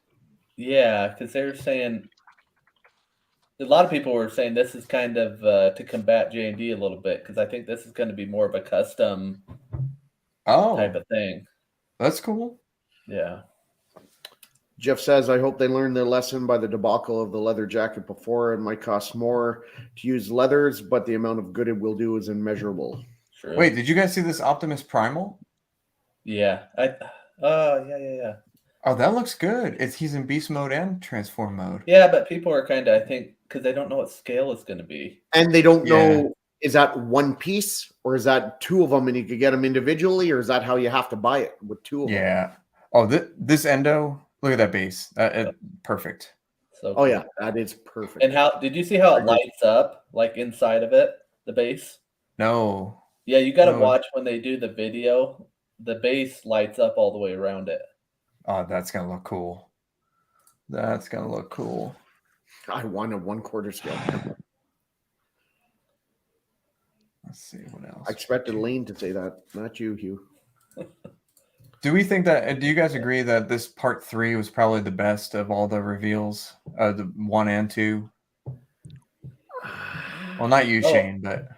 B: Yeah, because they're saying a lot of people were saying this is kind of to combat J&D a little bit because I think this is going to be more of a custom
A: Oh,
B: type of thing.
A: that's cool.
B: Yeah.
C: Jeff says, I hope they learned their lesson by the debacle of the leather jacket before. It might cost more to use leathers, but the amount of good it will do is immeasurable.
B: True.
A: Wait, did you guys see this Optimus Primal?
B: Yeah. Yeah.
A: Oh, that looks good. He's in beast mode and transform mode.
B: Yeah, but people are kind of, I think, because they don't know what scale it's going to be.
C: And they don't
A: Yeah.
C: know, is that one piece or is that 2 of them and you could get them individually, or is that how you have to buy it with 2 of them?
A: Yeah. Oh, this Endo, look at that base. Perfect.
B: So
C: Oh, yeah. That is perfect.
B: And how did you see how it lights up, like inside of it, the base?
A: No.
B: Yeah, you got to
A: No.
B: watch when they do the video. The base lights up all the way around it.
A: Oh, that's going to look cool. That's going to look cool.
C: I want a 1/4 scale.
A: Let's see what else.
C: I expected Lane to say that, not you, Hugh.
A: Do we think that? Do you guys agree that this part 3 was probably the best of all the reveals, the 1 and 2? Well, not you,
B: Oh.
A: Shane, but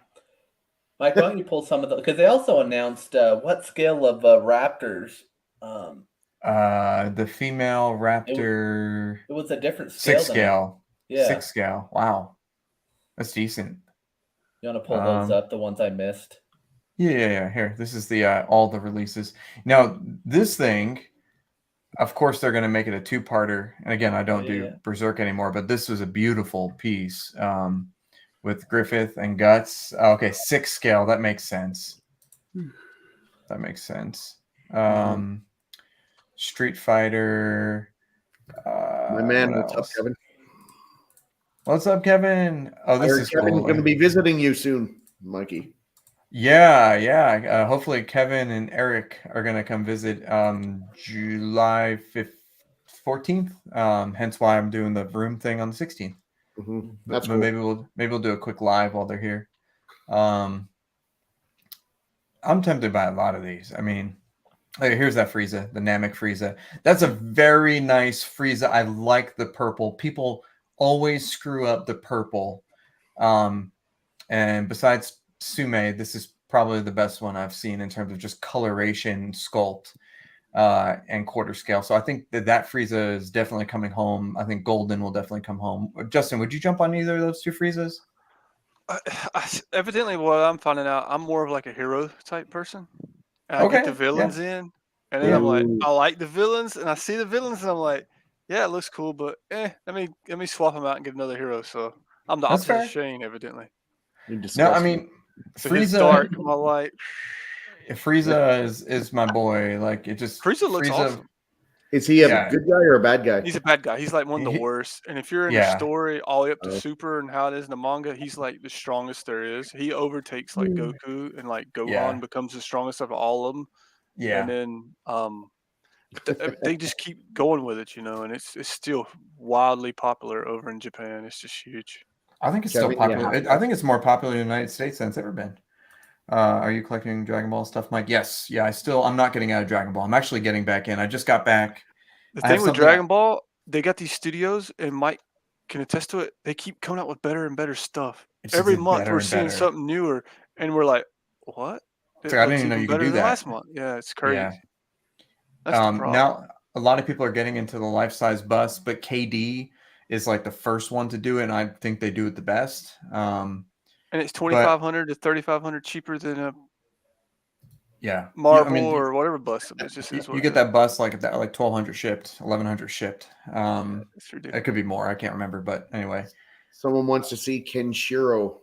B: Mike, why don't you pull some of the? Because they also announced what scale of Raptors.
A: the female Raptor
B: It was a different scale.
A: 6 scale.
B: Yeah.
A: 6 scale. Wow, that's decent.
B: You want to pull those up? The ones I missed.
A: Yeah. Here, this is the all the releases. Now, this thing, of course, they're going to make it a 2-parter. And again, I don't do
B: Yeah.
A: Berserk anymore, but this was a beautiful piece with Griffith and Guts. Okay, 6 scale. That makes sense. That makes sense.
C: Mhm.
A: Street Fighter.
C: My man,
A: what
C: what's up,
A: else?
C: Kevin?
A: What's up, Kevin? Oh,
C: I
A: this
C: heard
A: is
C: Kevin's
A: cool.
C: going to be visiting you soon, Mikey.
A: Yeah. Hopefully, Kevin and Eric are going to come visit July 14th. Hence why I'm doing the room thing on the 16th.
C: That's
A: But
C: cool.
A: maybe we'll do a quick live while they're here. I'm tempted by a lot of these. I mean, here's that Frieza, the Namek Frieza. That's a very nice Frieza. I like the purple. People always screw up the purple. And besides Sume, this is probably the best one I've seen in terms of just coloration, sculpt, and quarter scale. So I think that Frieza is definitely coming home. I think Golden will definitely come home. Justin, would you jump on either of those two Friezas?
D: Evidently, what I'm finding out, I'm more of like a hero type person. And I get the villains in, and then
A: Yeah.
D: I'm like, I like the villains, and I see the villains, and I'm like, yeah, it looks cool, but let me swap them out and get another hero. So I'm the
A: That's
D: opposite
A: fair.
D: of Shane, evidently.
A: No, I mean,
D: So his
A: Frieza.
D: dark, my light.
A: Frieza is my boy. Like it just
D: Frieza looks awesome.
C: Is he a good guy or a bad guy?
D: He's a bad guy. He's like one of the worst. And if you're in the story all the way up to Super and how it is in the manga, he's like the strongest there is. He overtakes like Goku, and like Gohan becomes the strongest of all of them.
A: Yeah.
D: And then they just keep going with it, and it's still wildly popular over in Japan. It's just huge.
A: I think it's still popular. I think it's more popular in the United States than it's ever been. Are you collecting Dragon Ball stuff, Mike? Yes. Yeah, I'm not getting out of Dragon Ball. I'm actually getting back in. I just got back.
D: The thing with Dragon Ball, they got these studios, and Mike can attest to it. They keep coming out with better and better stuff. Every month we're seeing something newer, and we're like, what?
A: It I didn't even know you could do that.
D: Last month. Yeah, it's crazy.
A: Yeah.
D: That's the problem.
A: Now, a lot of people are getting into the life-size bust, but KD is like the first one to do it, and I think they do it the best.
D: And it's $2,500 to $3,500 cheaper than a Marvel or whatever bust. It just is what
A: you get that bust like 1,200 shipped, 1,100 shipped.
D: It's ridiculous.
A: It could be more. I can't remember, but anyway.
C: Someone wants to see Kenshiro.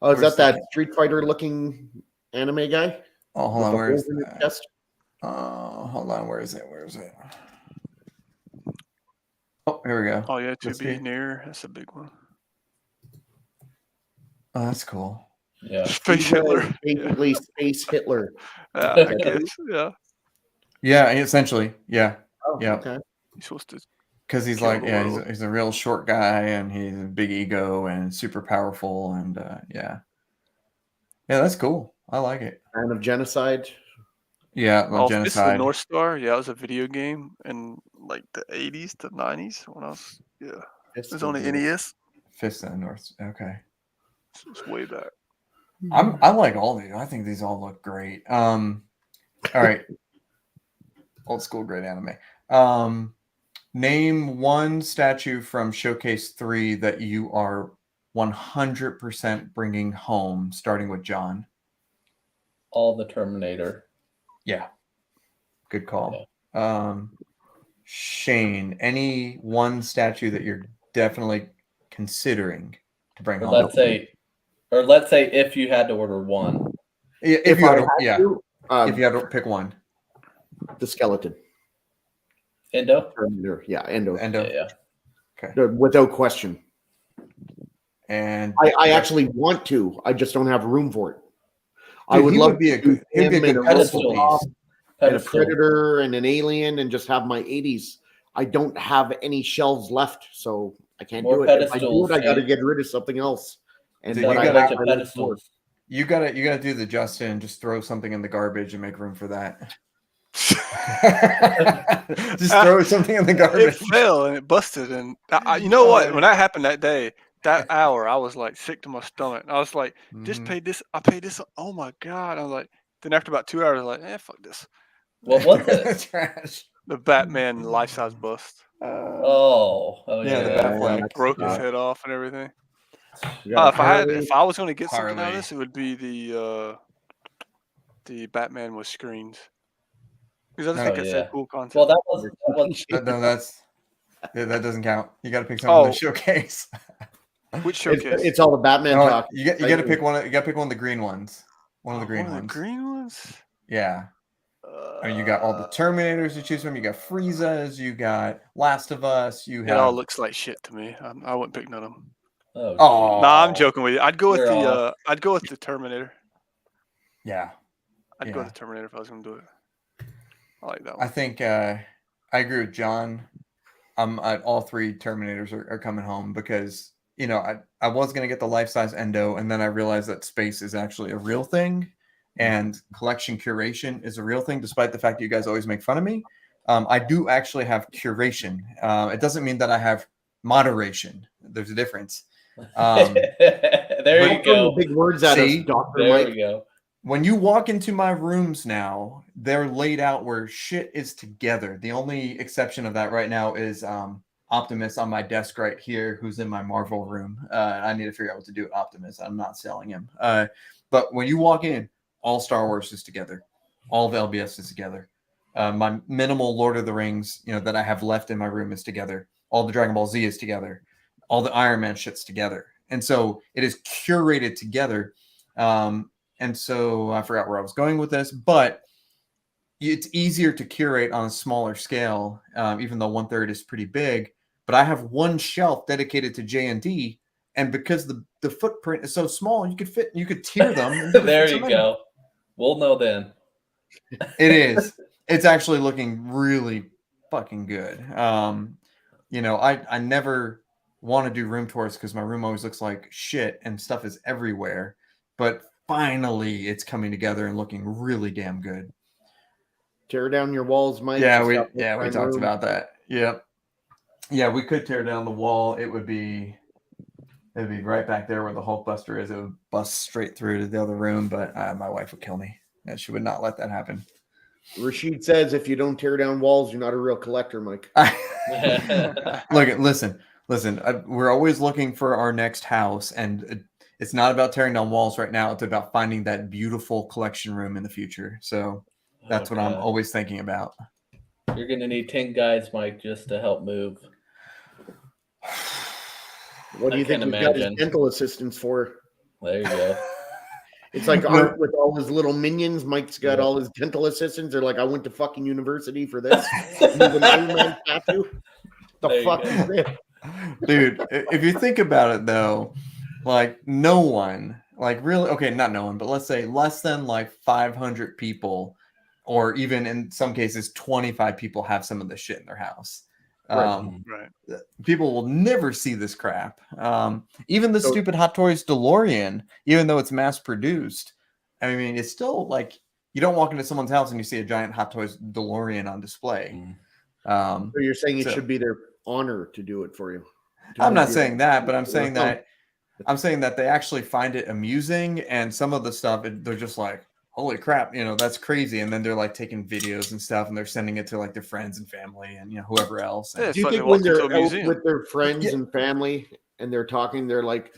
C: Oh, is that Street Fighter looking anime guy?
A: Oh, hold on. Where is that? Hold on. Where is it? Oh, here we go.
D: Oh, yeah. To be near. That's a big one.
A: Oh, that's cool.
B: Yeah.
D: Space Hitler.
C: Basically, Space Hitler.
D: I guess. Yeah.
A: Yeah, essentially. Yeah.
C: Oh,
A: yeah.
C: Okay.
D: He's supposed to.
A: Because he's like, he's a real short guy, and he's a big ego and super powerful, and yeah, that's cool. I like it.
C: Fan of genocide.
A: Yeah, genocide.
D: Fist of the North Star. Yeah, it was a video game in like the 80s to 90s when I was it was on the NES.
A: Fist of the North. Okay.
D: It's way back.
A: I like all these. I think these all look great. All right. Old school great anime. Name one statue from Showcase 3 that you are 100% bringing home, starting with John.
B: All the Terminator.
A: Yeah. Good call. Yeah. Shane, any one statue that you're definitely considering to bring home?
B: Let's say if you had to order one.
A: If you had to pick one.
C: The skeleton.
B: Endo?
C: Terminator. Yeah, Endo.
B: Yeah.
A: Okay.
C: Without question.
A: And
C: I actually want to. I just don't have room for it.
A: Dude,
C: I would love
A: to be a good
C: pedestal piece. And a Predator and an Alien and just have my 80s. I don't have any shelves left, so I can't do it. If I do it, I got to get rid of something else. And
A: you gotta do the Justin and just throw something in the garbage and make room for that. Just throw something in the garbage.
D: It fell and it busted, and you know what? When that happened that day, that hour, I was like sick to my stomach. I was like, just paid this. I paid this. Oh my god! I was like, then after about 2 hours, I was like, fuck this.
B: What was it?
A: Trash.
D: The Batman life-size bust.
B: The
A: Batfleck
D: broke his head off and everything. If I was going to get something out of this, it would be the Batman with screens. Because I think it's a cool concept.
B: Well, that was
A: that doesn't count. You got to pick something in the showcase.
D: Which showcase?
C: It's all the Batman talk.
A: You got to pick one. You got to pick one of the green ones. One of the green ones.
D: The green ones.
A: Yeah. I mean, you got all the Terminators to choose from. You got Friezas. You got Last of Us. You
D: It all
A: have.
D: looks like shit to me. I wouldn't pick none of them.
B: Oh,
A: Oh.
D: Nah, I'm joking with you. I'd go with
B: You're
D: the
B: off.
D: I'd go with the Terminator.
A: Yeah.
D: I'd go
A: Yeah.
D: with the Terminator if I was gonna do it. I like that
A: I
D: one.
A: think I agree with John. All three Terminators are coming home because I was gonna get the life-size Endo, and then I realized that space is actually a real thing, and collection curation is a real thing, despite the fact that you guys always make fun of me. I do actually have curation. It doesn't mean that I have moderation. There's a difference.
B: There you go.
C: Big words at
A: See?
C: us, Doctor
B: There
C: Mike.
B: we go.
A: When you walk into my rooms now, they're laid out where shit is together. The only exception of that right now is Optimus on my desk right here, who's in my Marvel room. I need to figure out what to do with Optimus. I'm not selling him. But when you walk in, all Star Wars is together. All of LBS is together. My minimal Lord of the Rings, that I have left in my room is together. All the Dragon Ball Z is together. All the Iron Man shit's together. And so it is curated together. And so I forgot where I was going with this, but it's easier to curate on a smaller scale, even though 1/3 is pretty big. But I have one shelf dedicated to J&D, and because the footprint is so small, you could tier them. And
B: There you go. We'll know then.
A: It is. It's actually looking really fucking good. I never want to do room tours because my room always looks like shit and stuff is everywhere. But finally, it's coming together and looking really damn good.
C: Tear down your walls, Mike.
A: Yeah, we talked about that. Yep. Yeah, we could tear down the wall. It'd be right back there where the Hulkbuster is. It would bust straight through to the other room, but my wife would kill me. And she would not let that happen.
C: Rashid says if you don't tear down walls, you're not a real collector, Mike.
A: Listen. We're always looking for our next house, and it's not about tearing down walls right now. It's about finding that beautiful collection room in the future. So that's what I'm always thinking about.
B: You're going to need 10 guys, Mike, just to help move.
C: What do you think we've got his dental assistants for?
B: There you go.
C: It's like Art with all his little minions. Mike's got all his dental assistants. They're like, I went to fucking university for this. The Iron Man tattoo. The fuck is this?
A: Dude, if you think about it, though, like no one, like really, okay, not no one, but let's say less than like 500 people, or even in some cases, 25 people have some of this shit in their house.
D: Right.
A: People will never see this crap. Even the stupid Hot Toys DeLorean, even though it's mass produced, I mean, it's still like you don't walk into someone's house and you see a giant Hot Toys DeLorean on display.
C: So you're saying it should be their honor to do it for you?
A: I'm not saying that, but I'm saying that they actually find it amusing, and some of the stuff they're just like, holy crap, that's crazy. And then they're like taking videos and stuff, and they're sending it to like their friends and family and whoever else.
C: Do you think when they're out with their friends and family and they're talking, they're like,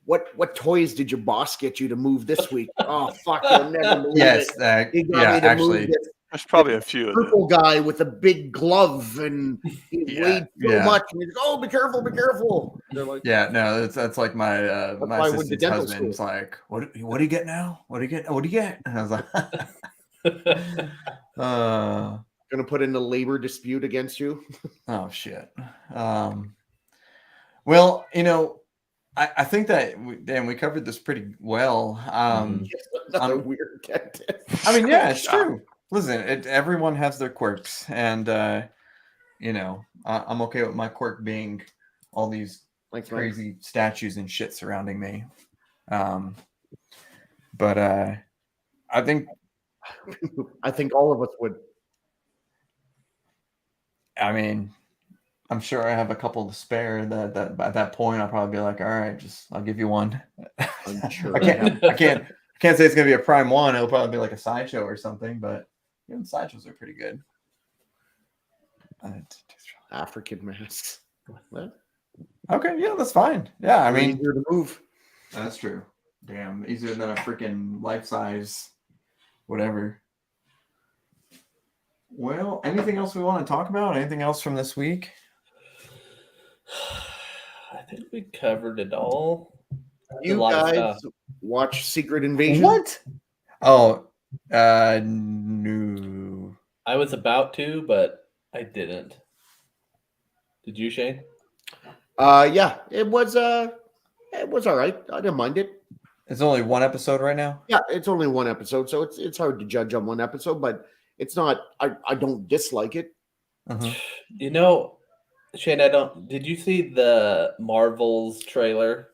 C: what toys did your boss get you to move this week? Oh fuck, you'll never believe it. He got me to move this.
D: There's probably a few of them.
C: Purple guy with a big glove and he weighed so much. And he's like, "Oh, be careful, be careful." They're like,
A: "Yeah, no, that's like my my assistant's husband's like, what do you get now? What do you get? What do you get?" And I was like,
C: "Gonna put in a labor dispute against you."
A: Oh shit. Well, I think that we covered this pretty well.
C: Another weird dentist.
A: I mean, yeah, it's true. Listen, everyone has their quirks, and I'm okay with my quirk being all these crazy statues and shit surrounding me. But I think
C: all of us would.
A: I mean, I'm sure I have a couple to spare. That at that point I'll probably be like, all right, I'll give you one.
C: I'm sure.
A: I can't say it's gonna be a prime one. It'll probably be like a Sideshow or something, but even Sideshows are pretty good.
C: African masks. What?
A: Okay, yeah, that's fine. Yeah, I mean,
C: easier to move.
A: That's true. Damn, easier than a freaking life-size whatever. Well, anything else we want to talk about? Anything else from this week?
B: I think we covered it all.
C: You guys watch Secret Invasion?
A: What? Oh, No.
B: I was about to, but I didn't. Did you, Shane?
C: Yeah, it was all right. I didn't mind it.
A: It's only one episode right now.
C: Yeah, it's only one episode, so it's hard to judge on one episode, but it's not. I don't dislike it.
A: Uh-huh.
B: You know, Shane, I don't. Did you see the Marvels trailer?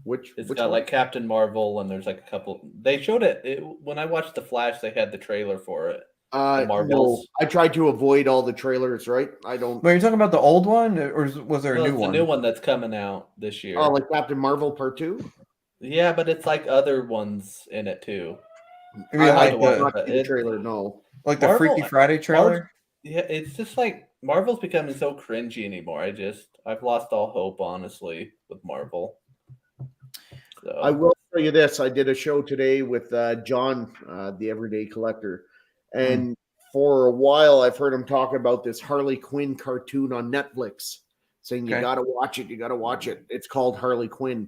B: It's got
C: one?
B: like Captain Marvel, and there's like a couple. They showed it when I watched The Flash. They had the trailer for it. The
C: No,
B: Marvels.
C: I tried to avoid all the trailers. Right, I don't.
A: Wait, you're talking about the old one, or was there a
B: Well,
A: new
B: it's
A: one?
B: the new one that's coming out this year.
C: Oh, like Captain Marvel Part 2?
B: Yeah, but it's like other ones in it too.
A: I mean,
C: I
A: like
C: did not
A: the
C: see the trailer. No.
A: like the
B: Marvel-
A: Freaky Friday trailer.
B: Yeah, it's just like Marvel's becoming so cringy anymore. I've lost all hope, honestly, with Marvel. So
C: I will tell you this: I did a show today with John, the Everyday Collector, and for a while I've heard him talk about this Harley Quinn cartoon on Netflix, saying you
A: Okay.
C: got to watch it. You got to watch it. It's called Harley Quinn.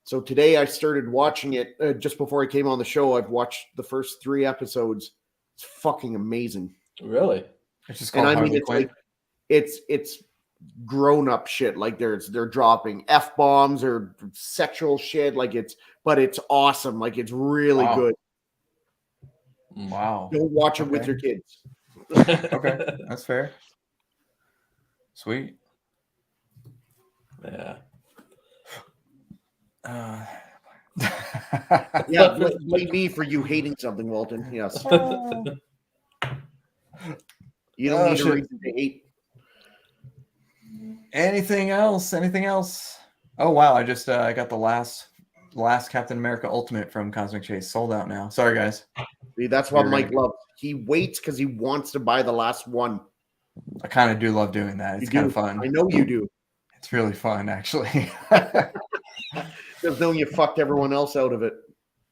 C: So today I started watching it. Just before I came on the show, I've watched the first 3 episodes. It's fucking amazing.
B: really,
A: It's just
C: And
A: called
C: I mean,
A: Harley
C: it's
A: Quinn.
C: like it's grown up shit. Like they're dropping F-bombs or sexual shit. But it's awesome. Like it's really
A: Wow.
C: good.
A: Wow.
C: Don't watch it with
A: Okay.
C: your kids.
A: Okay, that's fair. Sweet.
B: Yeah.
C: Yeah, blame me for you hating something, Walton. Yes. You don't
A: Oh,
C: need
A: shit.
C: a reason to hate.
A: Anything else? Anything else? Oh wow! I just I got the last Captain America Ultimate from Cosmic Chase sold out now. Sorry guys.
C: See, that's what
A: You're
C: Mike
A: right.
C: loves. He waits because he wants to buy the last one.
A: I kind of do love doing that. It's
C: You
A: kind
C: do.
A: of fun.
C: I know you do.
A: It's really fun actually.
C: Just knowing you fucked everyone else out of it.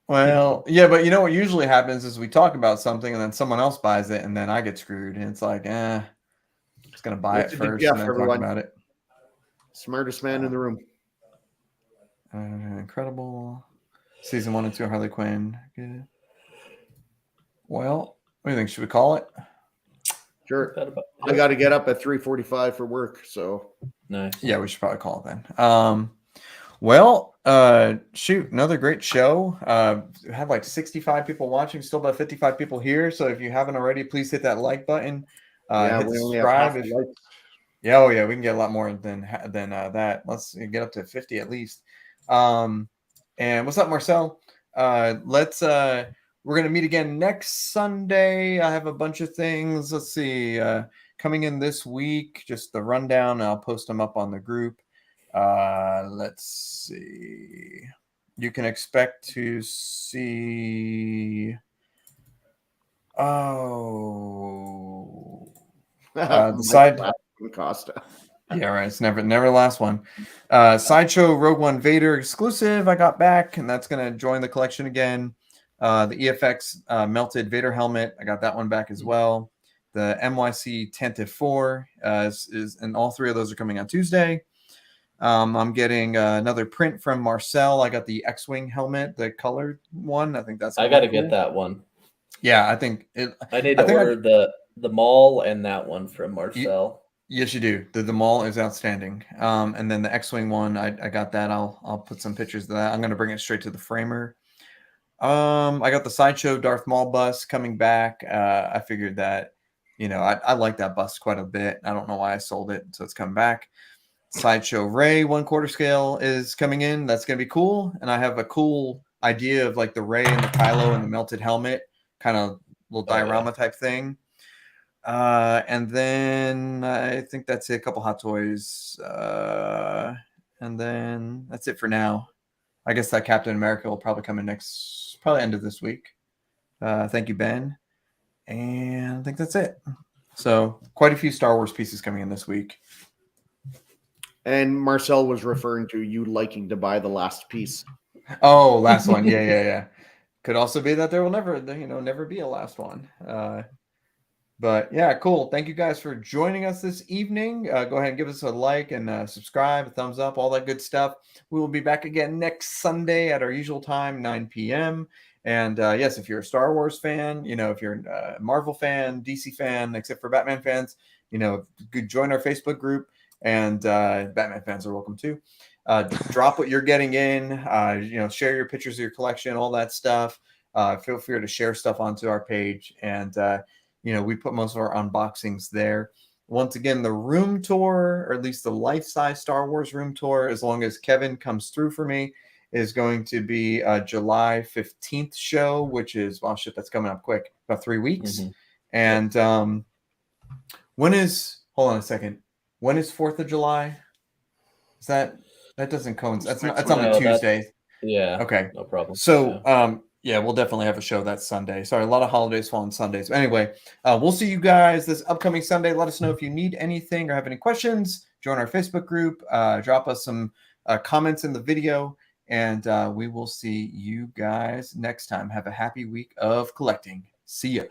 A: Well, yeah, but you know what usually happens is we talk about something and then someone else buys it and then I get screwed and it's like, just gonna buy
C: That's
A: it
C: a big
A: first
C: Jeff,
A: and then
C: everyone.
A: talk about it.
C: Smartest man in the room.
A: Incredible. Season 1 and 2 Harley Quinn. Good. Well, what do you think? Should we call it?
C: Sure. I got to get up at 3:45 for work, so
B: Nice.
A: Yeah, we should probably call it then. Well, shoot, another great show. We had like 65 people watching, still about 55 people here. So if you haven't already, please hit that like button.
C: yeah,
A: Hit
C: we only have
A: subscribe.
C: half the likes.
A: Yeah, oh yeah, we can get a lot more than that. Let's get up to 50 at least. And what's up, Marcel? We're gonna meet again next Sunday. I have a bunch of things. Let's see, coming in this week. Just the rundown. I'll post them up on the group. Let's see. You can expect to see. The side.
C: Costa.
A: Yeah, right. It's never the last one. Sideshow Rogue One Vader exclusive. I got back, and that's gonna join the collection again. The EFX melted Vader helmet. I got that one back as well. The MYC Tantive 4 is, and all 3 of those are coming on Tuesday. I'm getting another print from Marcel. I got the X-Wing helmet, the colored one. I think that's.
B: I got to get that one.
A: Yeah, I think it.
B: I need to order the Maul and that one from Marcel.
A: Yes, you do. The Maul is outstanding. And then the X-Wing one, I got that. I'll put some pictures of that. I'm going to bring it straight to the framer. I got the Sideshow Darth Maul bust coming back. I figured that, I like that bust quite a bit. I don't know why I sold it, so it's coming back. Sideshow Rey 1/4 scale is coming in. That's going to be cool. And I have a cool idea of like the Rey and the Kylo and the melted helmet, kind of little diorama type thing. And then I think that's it. A couple Hot Toys. And then that's it for now. I guess that Captain America will probably come in probably end of this week. Thank you, Ben. And I think that's it. So quite a few Star Wars pieces coming in this week.
C: And Marcel was referring to you liking to buy the last piece.
A: Oh, last one. Yeah. Could also be that there will never be a last one. But yeah, cool. Thank you guys for joining us this evening. Go ahead and give us a like and subscribe, a thumbs up, all that good stuff. We will be back again next Sunday at our usual time, 9 p.m. And yes, if you're a Star Wars fan, if you're a Marvel fan, DC fan, except for Batman fans, join our Facebook group, and Batman fans are welcome too. Drop what you're getting in, share your pictures of your collection, all that stuff. Feel free to share stuff onto our page. And, we put most of our unboxings there. Once again, the room tour, or at least the life-size Star Wars room tour, as long as Kevin comes through for me, is going to be a July 15th show, which is, that's coming up quick, about 3 weeks. And hold on a second. When is 4th of July? Is that doesn't coincide? That's on a Tuesday.
E: Yeah.
A: Okay.
E: No problem.
A: So, we'll definitely have a show that Sunday. Sorry, a lot of holidays fall on Sundays. But anyway, we'll see you guys this upcoming Sunday. Let us know if you need anything or have any questions. Join our Facebook group. Drop us some comments in the video. And we will see you guys next time. Have a happy week of collecting. See ya.